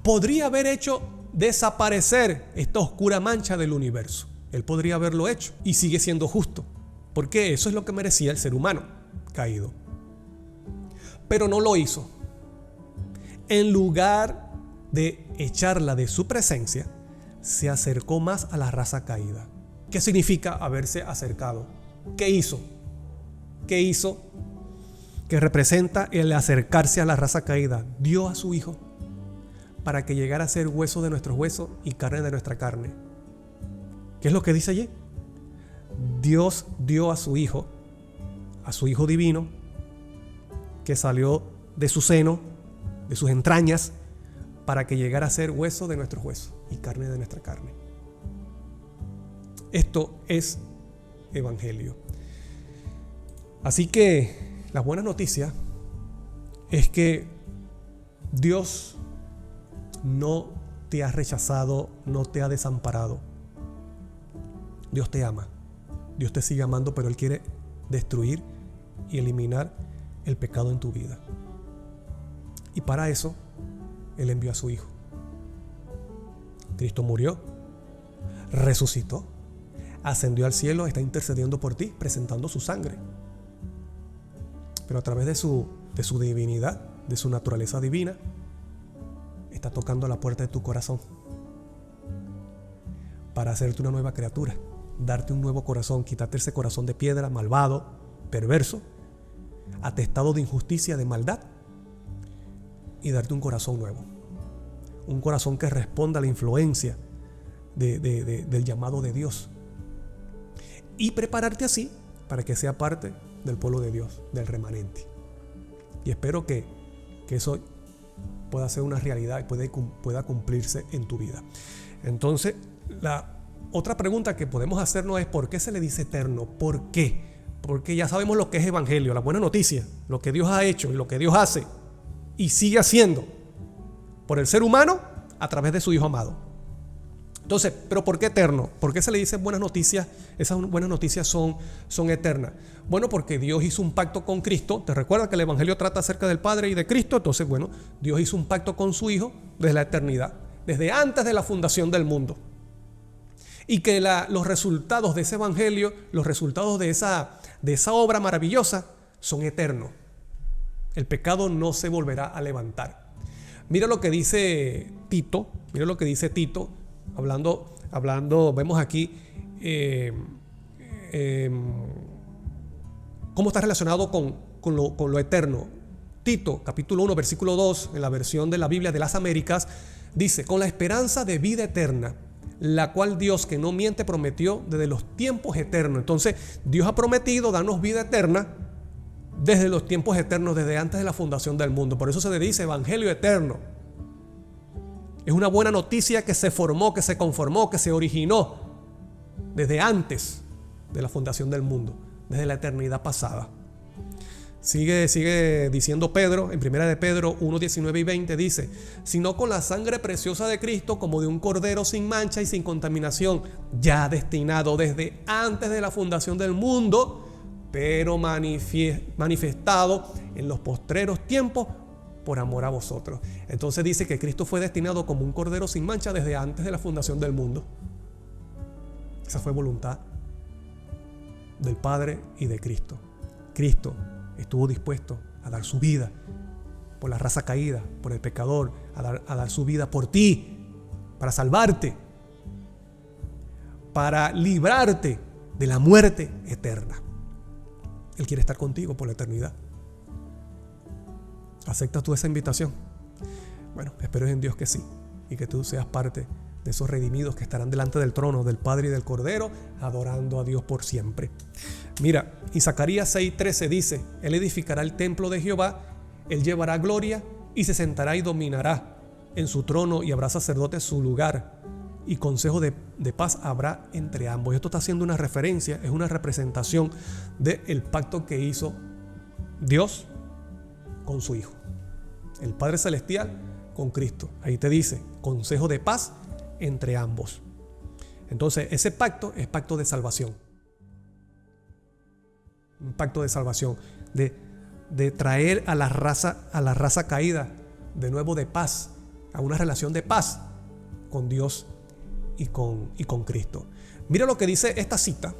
Podría haber hecho desaparecer esta oscura mancha del universo. Él podría haberlo hecho y sigue siendo justo, porque eso es lo que merecía el ser humano caído. Pero no lo hizo. En lugar de echarla de su presencia, se acercó más a la raza caída. ¿Qué significa haberse acercado? ¿Qué hizo? ¿Qué hizo? Que representa el acercarse a la raza caída. Dio a su hijo para que llegara a ser hueso de nuestros huesos y carne de nuestra carne. ¿Qué es lo que dice allí? Dios dio a su hijo divino, que salió de su seno, de sus entrañas, para que llegara a ser hueso de nuestros huesos y carne de nuestra carne. Esto es evangelio. Así que la buena noticia es que Dios no te ha rechazado, no te ha desamparado. Dios te ama. Dios te sigue amando, pero Él quiere destruir y eliminar el pecado en tu vida. Y para eso Él envió a su Hijo. Cristo murió, resucitó, ascendió al cielo, está intercediendo por ti, presentando su sangre. Pero a través de su divinidad, de su naturaleza divina, está tocando la puerta de tu corazón para hacerte una nueva criatura, darte un nuevo corazón, quitarte ese corazón de piedra, malvado, perverso, atestado de injusticia, de maldad, y darte un corazón nuevo. Un corazón que responda a la influencia del llamado de Dios. Y prepararte así para que sea parte del pueblo de Dios, del remanente. Y espero que eso pueda ser una realidad y pueda cumplirse en tu vida. Entonces, la otra pregunta que podemos hacernos es: ¿por qué se le dice eterno? ¿Por qué? Porque ya sabemos lo que es evangelio, la buena noticia, lo que Dios ha hecho y lo que Dios hace y sigue haciendo por el ser humano a través de su Hijo amado. Entonces, ¿pero por qué eterno? ¿Por qué se le dice buenas noticias? Esas buenas noticias son eternas. Bueno, porque Dios hizo un pacto con Cristo. ¿Te recuerdas que el evangelio trata acerca del Padre y de Cristo? Entonces, bueno, Dios hizo un pacto con su Hijo desde la eternidad, desde antes de la fundación del mundo. Y que los resultados de ese evangelio, los resultados de esa obra maravillosa son eternos. El pecado no se volverá a levantar. Mira lo que dice Tito. Hablando, vemos aquí cómo está relacionado con lo eterno. Tito, capítulo 1, versículo 2, en la versión de la Biblia de las Américas, dice: con la esperanza de vida eterna, la cual Dios, que no miente, prometió desde los tiempos eternos. Entonces, Dios ha prometido darnos vida eterna desde los tiempos eternos, desde antes de la fundación del mundo. Por eso se le dice evangelio eterno. Es una buena noticia que se formó, que se conformó, que se originó desde antes de la fundación del mundo, desde la eternidad pasada. Sigue diciendo Pedro, en 1 de Pedro 1, 19 y 20, dice: sino con la sangre preciosa de Cristo, como de un cordero sin mancha y sin contaminación, ya destinado desde antes de la fundación del mundo, pero manifestado en los postreros tiempos por amor a vosotros. Entonces dice que Cristo fue destinado como un cordero sin mancha desde antes de la fundación del mundo. Esa fue voluntad del Padre y de Cristo. Cristo estuvo dispuesto a dar su vida por la raza caída, por el pecador, a dar su vida por ti, para salvarte, para librarte de la muerte eterna. Él quiere estar contigo por la eternidad. ¿Aceptas tú esa invitación? Bueno, espero en Dios que sí. y que tú seas parte de esos redimidos que estarán delante del trono del Padre y del Cordero, adorando a Dios por siempre. Mira, y Zacarías 6:13 dice: Él edificará el templo de Jehová, Él llevará gloria y se sentará y dominará en su trono, y habrá sacerdote en su lugar, y consejo de paz habrá entre ambos. Esto está haciendo una referencia, es una representación del pacto que hizo Dios con su Hijo, el Padre Celestial con Cristo. Ahí te dice, consejo de paz entre ambos. Entonces, ese pacto es pacto de salvación. Un pacto de salvación, de traer a la raza caída de nuevo de paz, a una relación de paz con Dios y con Cristo. Mira lo que dice esta cita.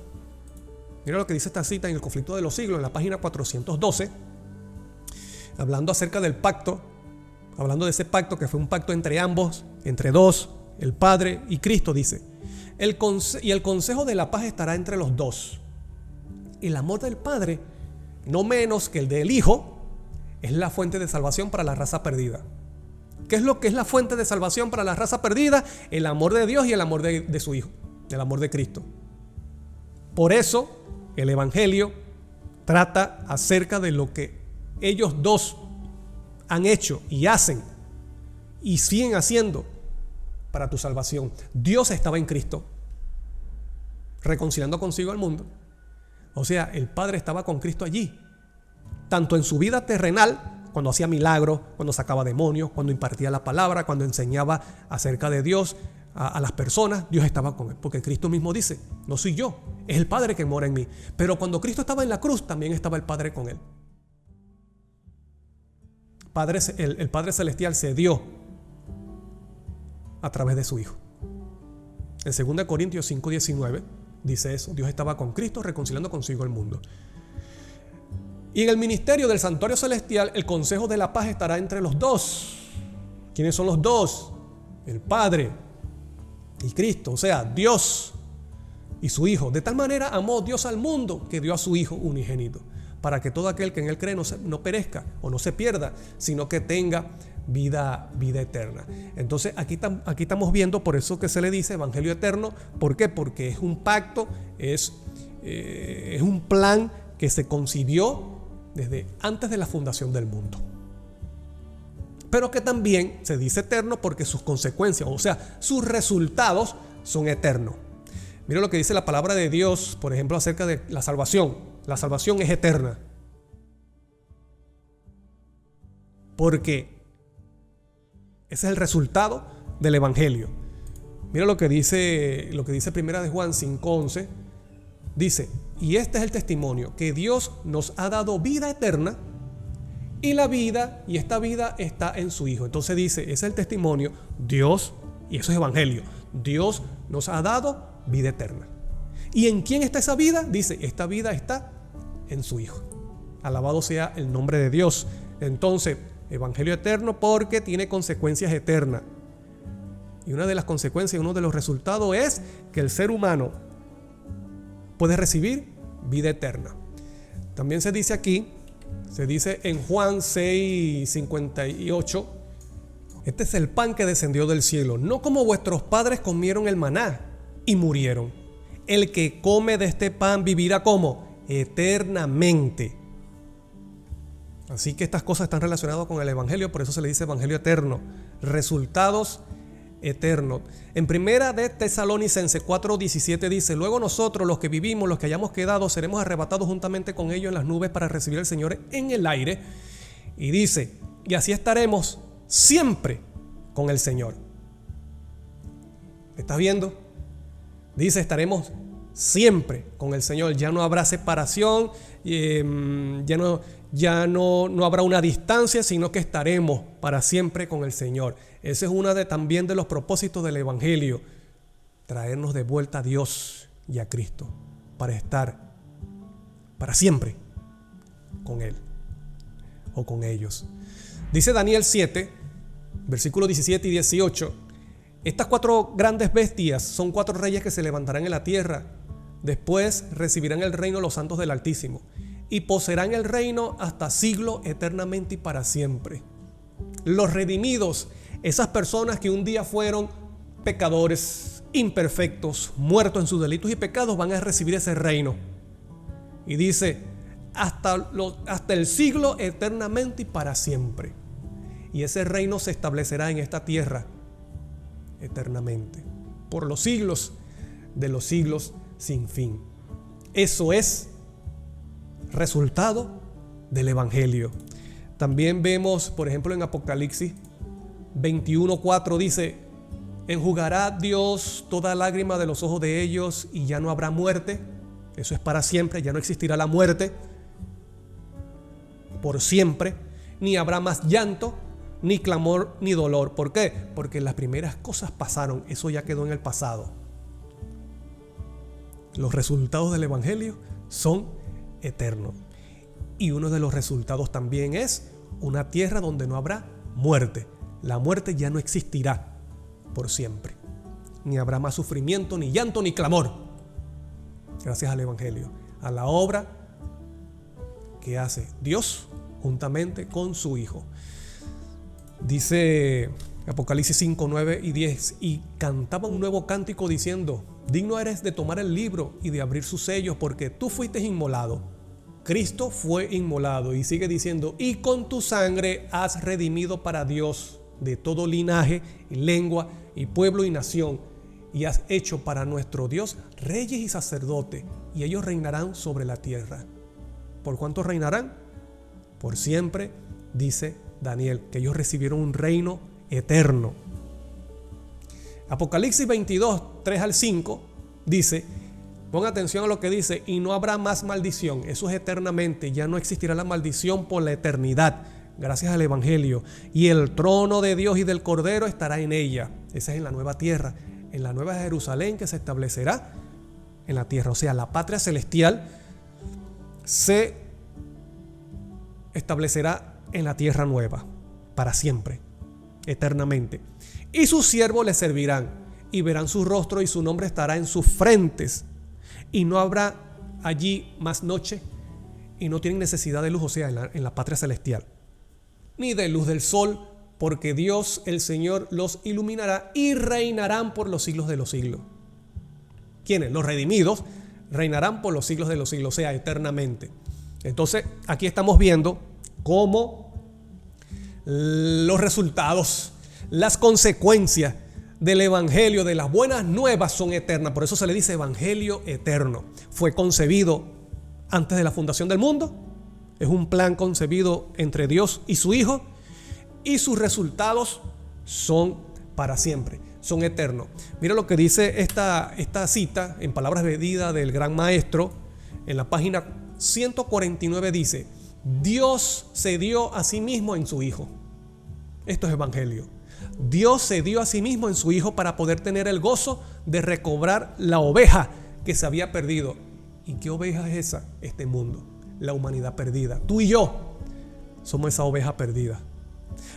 Mira lo que dice esta cita en el Conflicto de los Siglos, en la página 412, hablando acerca del pacto, hablando de ese pacto que fue un pacto entre ambos, entre dos, el Padre y Cristo. Dice: el consejo de la paz estará entre los dos. El amor del Padre, no menos que el del Hijo, es la fuente de salvación para la raza perdida. ¿Qué es lo que es la fuente de salvación para la raza perdida? El amor de Dios y el amor de su Hijo, el amor de Cristo. Por eso el Evangelio trata acerca de lo que ellos dos han hecho y hacen y siguen haciendo para tu salvación. Dios estaba en Cristo, reconciliando consigo al mundo. O sea, el Padre estaba con Cristo allí, tanto en su vida terrenal, cuando hacía milagros, cuando sacaba demonios, cuando impartía la palabra, cuando enseñaba acerca de Dios a las personas. Dios estaba con él, porque Cristo mismo dice: no soy yo, es el Padre que mora en mí. Pero cuando Cristo estaba en la cruz, también estaba el Padre con él. El Padre Celestial se dio a través de su Hijo. En 2 Corintios 5:19 dice eso: Dios estaba con Cristo reconciliando consigo el mundo. Y en el ministerio del santuario celestial, el consejo de la paz estará entre los dos. ¿Quiénes son los dos? El Padre y Cristo, o sea, Dios y su Hijo. De tal manera amó Dios al mundo que dio a su Hijo unigénito, para que todo aquel que en él cree no perezca o no se pierda, sino que tenga vida eterna. Entonces aquí estamos viendo, por eso que se le dice evangelio eterno. ¿Por qué? Porque es un pacto, es un plan que se concibió desde antes de la fundación del mundo, pero que también se dice eterno porque sus consecuencias, o sea, sus resultados son eternos. Mira lo que dice la palabra de Dios, por ejemplo, acerca de la salvación. La salvación es eterna, porque ese es el resultado del evangelio. Mira lo que dice Primera de Juan 5:11. Dice: y este es el testimonio, que Dios nos ha dado vida eterna, y esta vida está en su Hijo. Entonces dice, ese es el testimonio, Dios, y eso es evangelio, Dios nos ha dado vida eterna. ¿Y en quién está esa vida? Dice, esta vida está en su Hijo. Alabado sea el nombre de Dios. Entonces, evangelio eterno porque tiene consecuencias eternas. Y una de las consecuencias, uno de los resultados es que el ser humano puede recibir vida eterna. También se dice aquí, se dice en Juan 6:58, este es el pan que descendió del cielo, no como vuestros padres comieron el maná y murieron. El que come de este pan vivirá ¿cómo? Eternamente. Así que estas cosas están relacionadas con el evangelio, por eso se le dice evangelio eterno. Resultados eterno. En Primera de Tesalonicenses 4:17 dice: luego nosotros, los que vivimos, los que hayamos quedado, seremos arrebatados juntamente con ellos en las nubes para recibir al Señor en el aire. Y dice: y así estaremos siempre con el Señor. ¿Estás viendo? Dice, estaremos siempre con el Señor. Ya no habrá separación, ya no habrá una distancia, sino que estaremos para siempre con el Señor. Ese es uno también de los propósitos del evangelio, traernos de vuelta a Dios y a Cristo para estar para siempre con Él o con ellos. Dice Daniel 7, versículos 17 y 18: estas 4 grandes bestias son 4 reyes que se levantarán en la tierra. Después recibirán el reino los santos del Altísimo y poseerán el reino hasta siglo, eternamente y para siempre. Los redimidos Esas personas que un día fueron pecadores, imperfectos, muertos en sus delitos y pecados, van a recibir ese reino. Y dice, hasta el siglo, eternamente y para siempre. Y ese reino se establecerá en esta tierra eternamente, por los siglos de los siglos sin fin. Eso es resultado del Evangelio. También vemos, por ejemplo, en Apocalipsis 21:4 dice, enjugará Dios toda lágrima de los ojos de ellos y ya no habrá muerte. Eso es para siempre, ya no existirá la muerte por siempre, ni habrá más llanto, ni clamor, ni dolor. ¿Por qué? Porque las primeras cosas pasaron, eso ya quedó en el pasado. Los resultados del Evangelio son eternos. Y uno de los resultados también es una tierra donde no habrá muerte. La muerte ya no existirá por siempre. Ni habrá más sufrimiento, ni llanto, ni clamor. Gracias al Evangelio, a la obra que hace Dios juntamente con su Hijo. Dice Apocalipsis 5, 9 y 10, y cantaba un nuevo cántico diciendo, digno eres de tomar el libro y de abrir sus sellos, porque tú fuiste inmolado. Cristo fue inmolado, y sigue diciendo, y con tu sangre has redimido para Dios de todo linaje y lengua y pueblo y nación, y has hecho para nuestro Dios reyes y sacerdotes, y ellos reinarán sobre la tierra. ¿Por cuánto reinarán? Por siempre, dice Daniel, que ellos recibieron un reino eterno. Apocalipsis 22, 3 al 5 dice, pon atención a lo que dice, y no habrá más maldición. Eso es eternamente, ya no existirá la maldición por la eternidad, gracias al Evangelio. Y el trono de Dios y del Cordero estará en ella. Esa es en la nueva tierra, en la nueva Jerusalén que se establecerá en la tierra. O sea, la patria celestial se establecerá en la tierra nueva, para siempre, eternamente. Y sus siervos le servirán, y verán su rostro, y su nombre estará en sus frentes. Y no habrá allí más noche, y no tienen necesidad de luz, o sea, en la patria celestial, ni de luz del sol, porque Dios el Señor los iluminará, y reinarán por los siglos de los siglos. ¿Quiénes? Los redimidos reinarán por los siglos de los siglos, o sea, eternamente. Entonces, aquí estamos viendo cómo los resultados, las consecuencias del Evangelio, de las buenas nuevas, son eternas. Por eso se le dice Evangelio eterno. Fue concebido antes de la fundación del mundo. Es un plan concebido entre Dios y su Hijo. Y sus resultados son para siempre, son eternos. Mira lo que dice esta cita en palabras medidas del gran maestro. En la página 149 dice, Dios se dio a sí mismo en su Hijo. Esto es Evangelio. Dios se dio a sí mismo en su Hijo para poder tener el gozo de recobrar la oveja que se había perdido. ¿Y qué oveja es esa? Este mundo, la humanidad perdida. Tú y yo somos esa oveja perdida.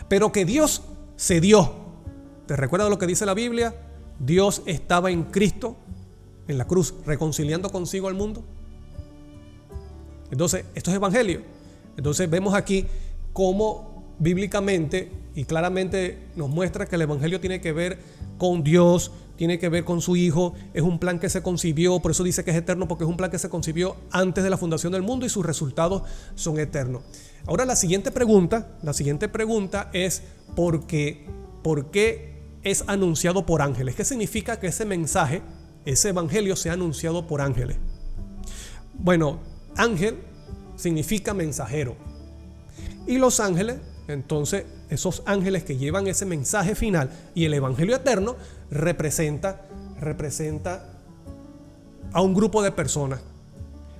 Pero que Dios se dio. ¿Te recuerdas lo que dice la Biblia? Dios estaba en Cristo, en la cruz, reconciliando consigo al mundo. Entonces, esto es Evangelio. Entonces vemos aquí cómo bíblicamente y claramente nos muestra que el Evangelio tiene que ver con Dios, tiene que ver con su Hijo. Es un plan que se concibió, por eso dice que es eterno, porque es un plan que se concibió antes de la fundación del mundo y sus resultados son eternos. Ahora la siguiente pregunta es ¿por qué es anunciado por ángeles? ¿Qué significa que ese mensaje, ese Evangelio sea anunciado por ángeles? Bueno, ángel significa mensajero. Y los ángeles, entonces, esos ángeles que llevan ese mensaje final y el Evangelio eterno, representa a un grupo de personas,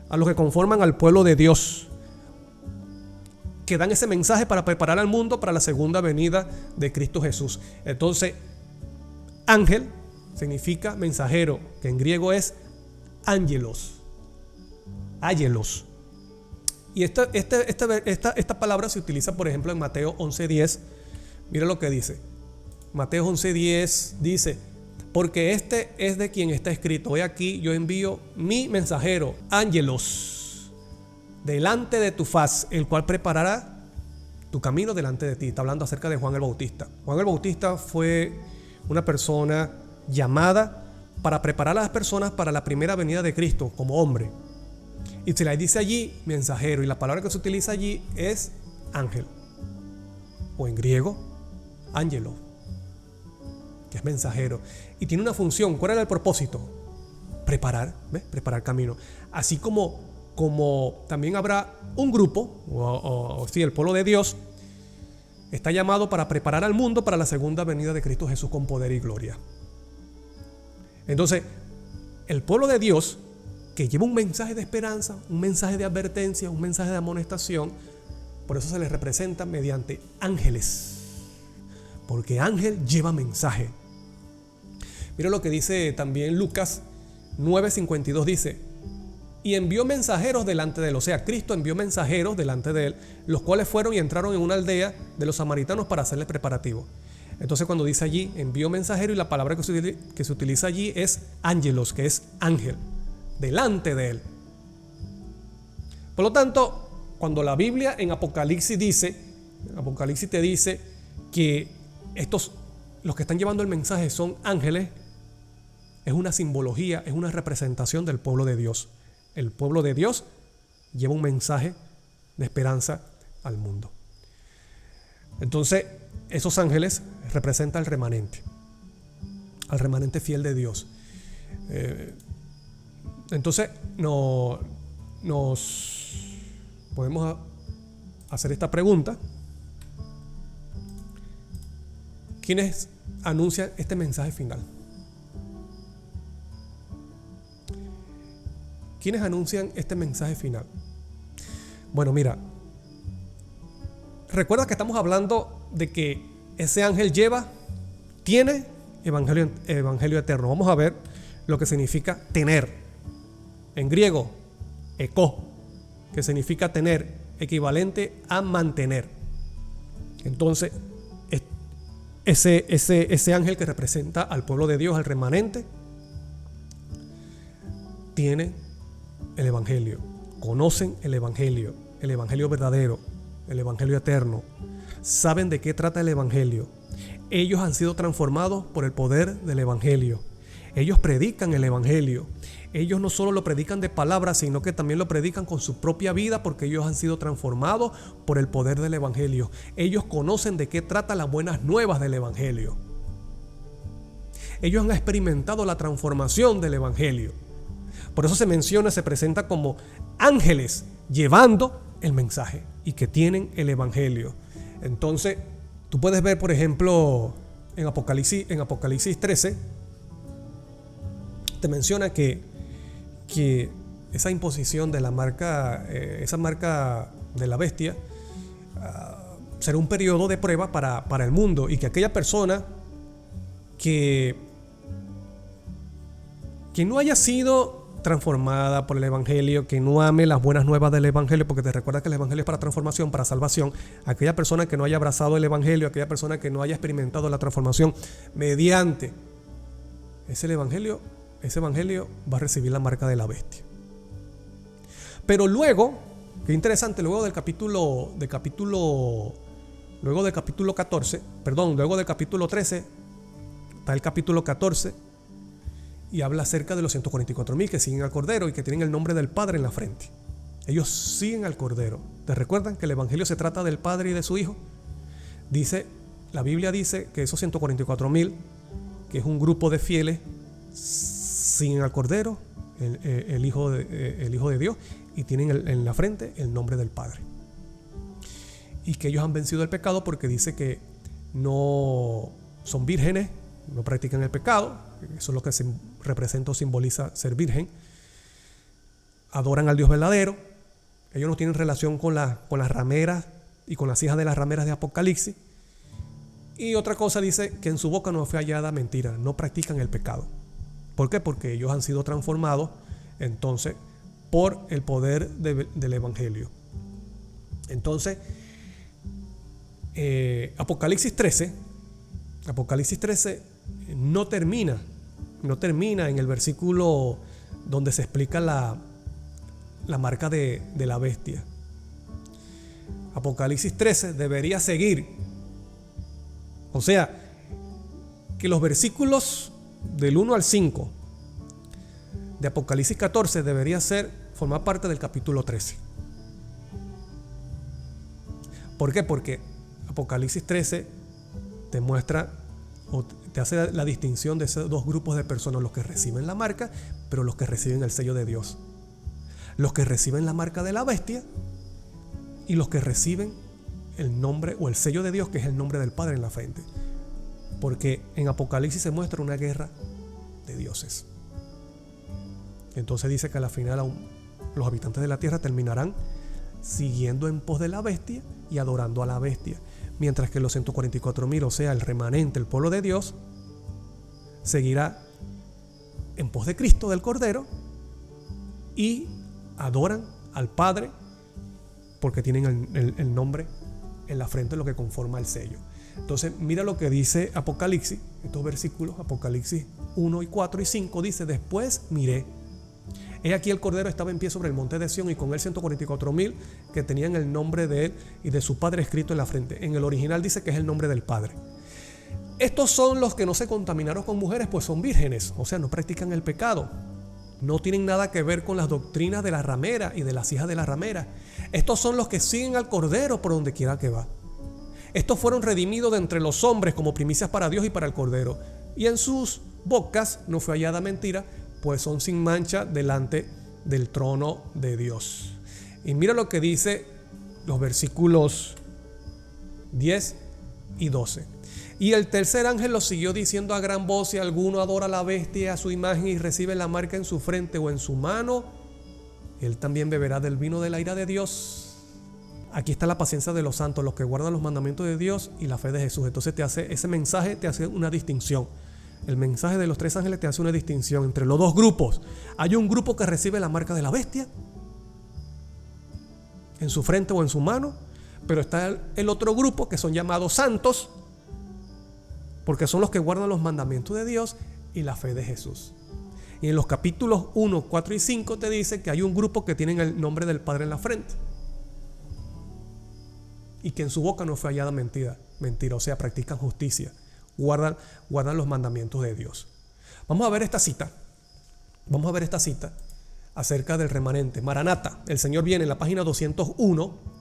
a los que conforman al pueblo de Dios, que dan ese mensaje para preparar al mundo para la segunda venida de Cristo Jesús. Entonces, ángel significa mensajero, que en griego es ángelos. Y esta palabra se utiliza, por ejemplo, en Mateo 11:10. Mira lo que dice. Mateo 11:10 dice, porque este es de quien está escrito, he aquí yo envío mi mensajero, ángelos, delante de tu faz, el cual preparará tu camino delante de ti. Está hablando acerca de Juan el Bautista. Juan el Bautista fue una persona llamada para preparar a las personas para la primera venida de Cristo como hombre. Y se le dice allí mensajero, y la palabra que se utiliza allí es ángel, o en griego, ángelo, que es mensajero. Y tiene una función. ¿Cuál era el propósito? Preparar, ¿ves? Preparar camino. Así como también habrá un grupo, o el pueblo de Dios, está llamado para preparar al mundo para la segunda venida de Cristo Jesús con poder y gloria. Entonces, el pueblo de Dios, que lleva un mensaje de esperanza, un mensaje de advertencia, un mensaje de amonestación, por eso se les representa mediante ángeles, porque ángel lleva mensaje. Mira lo que dice también Lucas 9:52, dice: y envió mensajeros delante de él. O sea, Cristo envió mensajeros delante de él, los cuales fueron y entraron en una aldea de los samaritanos para hacerles preparativos. Entonces, cuando dice allí envió mensajero, y la palabra que se utiliza allí es ángelos, que es ángel, delante de él. Por lo tanto, cuando la Biblia en Apocalipsis te dice que los que están llevando el mensaje son ángeles, es una simbología, es una representación del pueblo de Dios. El pueblo de Dios lleva un mensaje de esperanza al mundo. Entonces, esos ángeles representan al remanente fiel de Dios. Entonces, nos podemos hacer esta pregunta: ¿quiénes anuncian este mensaje final? ¿Quiénes anuncian este mensaje final? Bueno, mira, recuerda que estamos hablando de que ese ángel tiene evangelio eterno. Vamos a ver lo que significa tener. En griego, eko, que significa tener, equivalente a mantener. Entonces, ese ángel que representa al pueblo de Dios, al remanente, tiene el evangelio, conocen el evangelio verdadero, el evangelio eterno, saben de qué trata el evangelio. Ellos han sido transformados por el poder del evangelio. Ellos predican el evangelio. Ellos no solo lo predican de palabras, sino que también lo predican con su propia vida, porque ellos han sido transformados por el poder del evangelio. Ellos conocen de qué trata las buenas nuevas del evangelio. Ellos han experimentado la transformación del evangelio. Por eso se presenta como ángeles llevando el mensaje y que tienen el evangelio. Entonces, tú puedes ver, por ejemplo, en Apocalipsis 13, te menciona que esa imposición de la marca, esa marca de la bestia, será un periodo de prueba para el mundo, y que aquella persona que no haya sido transformada por el evangelio, que no ame las buenas nuevas del evangelio, porque te recuerda que el evangelio es para transformación, para salvación. Aquella persona que no haya abrazado el evangelio, aquella persona que no haya experimentado la transformación mediante ese evangelio va a recibir la marca de la bestia. Pero luego, qué interesante, luego del capítulo 13, está el capítulo 14, y habla acerca de los 144,000 que siguen al Cordero y que tienen el nombre del Padre en la frente. Ellos siguen al Cordero. ¿Te recuerdan que el evangelio se trata del Padre y de su Hijo? La Biblia dice que esos 144,000, que es un grupo de fieles, siguen al Cordero, el Hijo de Dios, y tienen en la frente el nombre del Padre. Y que ellos han vencido el pecado, porque dice que no son vírgenes, no practican el pecado. Eso es lo que representa o simboliza ser virgen. Adoran al Dios verdadero. Ellos no tienen relación con las rameras y con las hijas de las rameras de Apocalipsis. Y otra cosa dice que en su boca no fue hallada mentira. No practican el pecado. ¿Por qué? Porque ellos han sido transformados entonces por el poder del evangelio. Entonces, Apocalipsis 13 no termina en el versículo donde se explica la marca de la bestia. Apocalipsis 13 debería seguir. O sea, que los versículos del 1 al 5 de Apocalipsis 14 debería formar parte del capítulo 13. ¿Por qué? Porque Apocalipsis 13 te muestra o te hace la distinción de esos dos grupos de personas, los que reciben la marca, pero los que reciben el sello de Dios. Los que reciben la marca de la bestia y los que reciben el nombre o el sello de Dios, que es el nombre del Padre en la frente. Porque en Apocalipsis se muestra una guerra de dioses. Entonces dice que a la final los habitantes de la tierra terminarán siguiendo en pos de la bestia y adorando a la bestia, mientras que los 144.000, o sea, el remanente, el pueblo de Dios, seguirá en pos de Cristo, del Cordero, y adoran al Padre porque tienen el nombre en la frente, lo que conforma el sello. Entonces mira lo que dice Apocalipsis, estos versículos, Apocalipsis 1 y 4 y 5, dice: después miré, he aquí el Cordero estaba en pie sobre el monte de Sión, y con él 144.000 que tenían el nombre de él y de su Padre escrito en la frente. En el original dice que es el nombre del Padre. Estos son los que no se contaminaron con mujeres, pues son vírgenes, o sea, no practican el pecado. No tienen nada que ver con las doctrinas de la ramera y de las hijas de la ramera. Estos son los que siguen al Cordero por donde quiera que va. Estos fueron redimidos de entre los hombres como primicias para Dios y para el Cordero. Y en sus bocas no fue hallada mentira, pues son sin mancha delante del trono de Dios. Y mira lo que dice los versículos 10 y 12. Y el tercer ángel lo siguió diciendo a gran voz: si alguno adora a la bestia, a su imagen, y recibe la marca en su frente o en su mano, él también beberá del vino de la ira de Dios. Aquí está la paciencia de los santos, los que guardan los mandamientos de Dios y la fe de Jesús. Entonces ese mensaje te hace una distinción. El mensaje de los tres ángeles te hace una distinción entre los dos grupos. Hay un grupo que recibe la marca de la bestia en su frente o en su mano, pero está el otro grupo que son llamados santos, porque son los que guardan los mandamientos de Dios y la fe de Jesús. Y en los capítulos 1, 4 y 5 te dice que hay un grupo que tienen el nombre del Padre en la frente y que en su boca no fue hallada mentira, o sea, practican justicia, guardan los mandamientos de Dios. Vamos a ver esta cita acerca del remanente. Maranata, el Señor viene, en la página 201.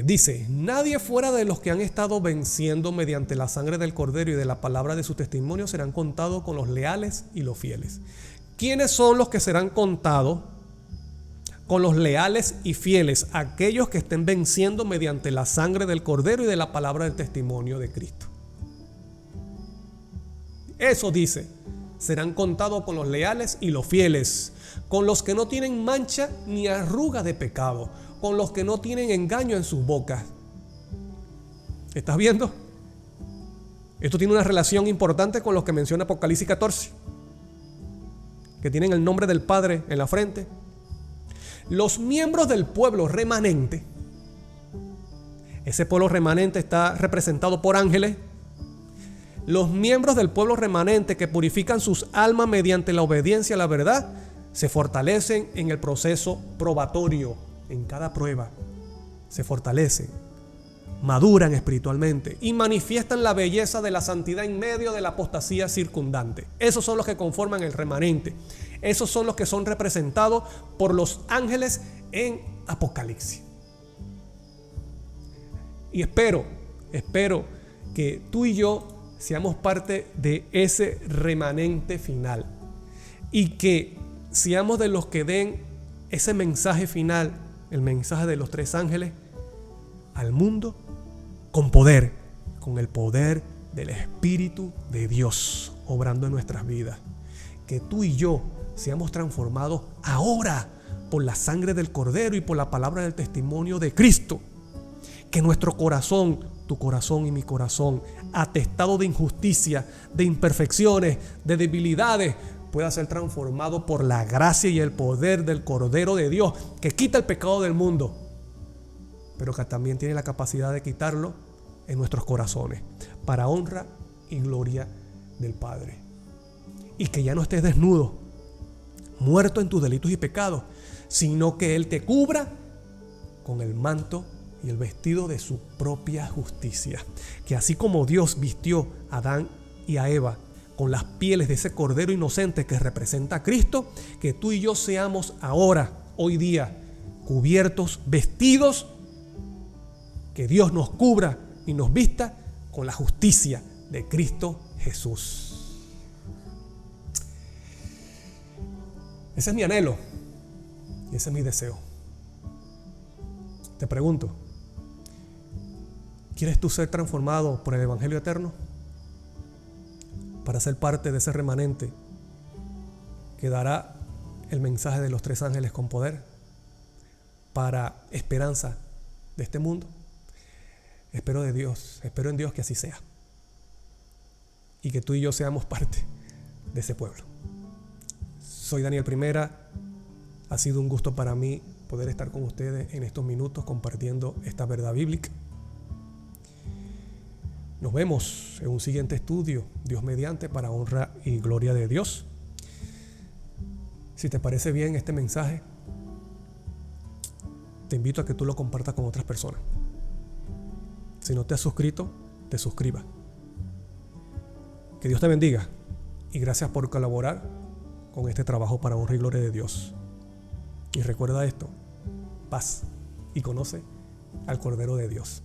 Dice: nadie fuera de los que han estado venciendo mediante la sangre del Cordero y de la palabra de su testimonio serán contados con los leales y los fieles. ¿Quiénes son los que serán contados con los leales y fieles? Aquellos que estén venciendo mediante la sangre del Cordero y de la palabra del testimonio de Cristo. Eso dice: serán contados con los leales y los fieles, con los que no tienen mancha ni arruga de pecado, con los que no tienen engaño en sus bocas. ¿Estás viendo? Esto tiene una relación importante con lo que menciona Apocalipsis 14, que tienen el nombre del Padre en la frente. Los miembros del pueblo remanente, ese pueblo remanente está representado por ángeles. Los miembros del pueblo remanente que purifican sus almas mediante la obediencia a la verdad se fortalecen en el proceso probatorio. En cada prueba se fortalecen, maduran espiritualmente y manifiestan la belleza de la santidad en medio de la apostasía circundante. Esos son los que conforman el remanente. Esos son los que son representados por los ángeles en Apocalipsis. Y espero que tú y yo seamos parte de ese remanente final y que seamos de los que den ese mensaje final, el mensaje de los tres ángeles, al mundo con poder, con el poder del Espíritu de Dios obrando en nuestras vidas. Que tú y yo seamos transformados ahora por la sangre del Cordero y por la palabra del testimonio de Cristo. Que nuestro corazón, tu corazón y mi corazón, atestado de injusticia, de imperfecciones, de debilidades, pueda ser transformado por la gracia y el poder del Cordero de Dios, que quita el pecado del mundo, pero que también tiene la capacidad de quitarlo en nuestros corazones, para honra y gloria del Padre. Y que ya no estés desnudo, muerto en tus delitos y pecados, sino que Él te cubra con el manto y el vestido de su propia justicia. Que así como Dios vistió a Adán y a Eva con las pieles de ese cordero inocente que representa a Cristo, que tú y yo seamos ahora, hoy día, cubiertos, vestidos, que Dios nos cubra y nos vista con la justicia de Cristo Jesús. Ese es mi anhelo y ese es mi deseo. Te pregunto, ¿quieres tú ser transformado por el Evangelio eterno? Para ser parte de ese remanente que dará el mensaje de los 3 ángeles con poder para esperanza de este mundo. Espero en Dios que así sea. Y que tú y yo seamos parte de ese pueblo. Soy Daniel Primera. Ha sido un gusto para mí poder estar con ustedes en estos minutos compartiendo esta verdad bíblica. Nos vemos en un siguiente estudio, Dios mediante, para honra y gloria de Dios. Si te parece bien este mensaje, te invito a que tú lo compartas con otras personas. Si no te has suscrito, te suscribas. Que Dios te bendiga y gracias por colaborar con este trabajo para honra y gloria de Dios. Y recuerda esto, paz y conoce al Cordero de Dios.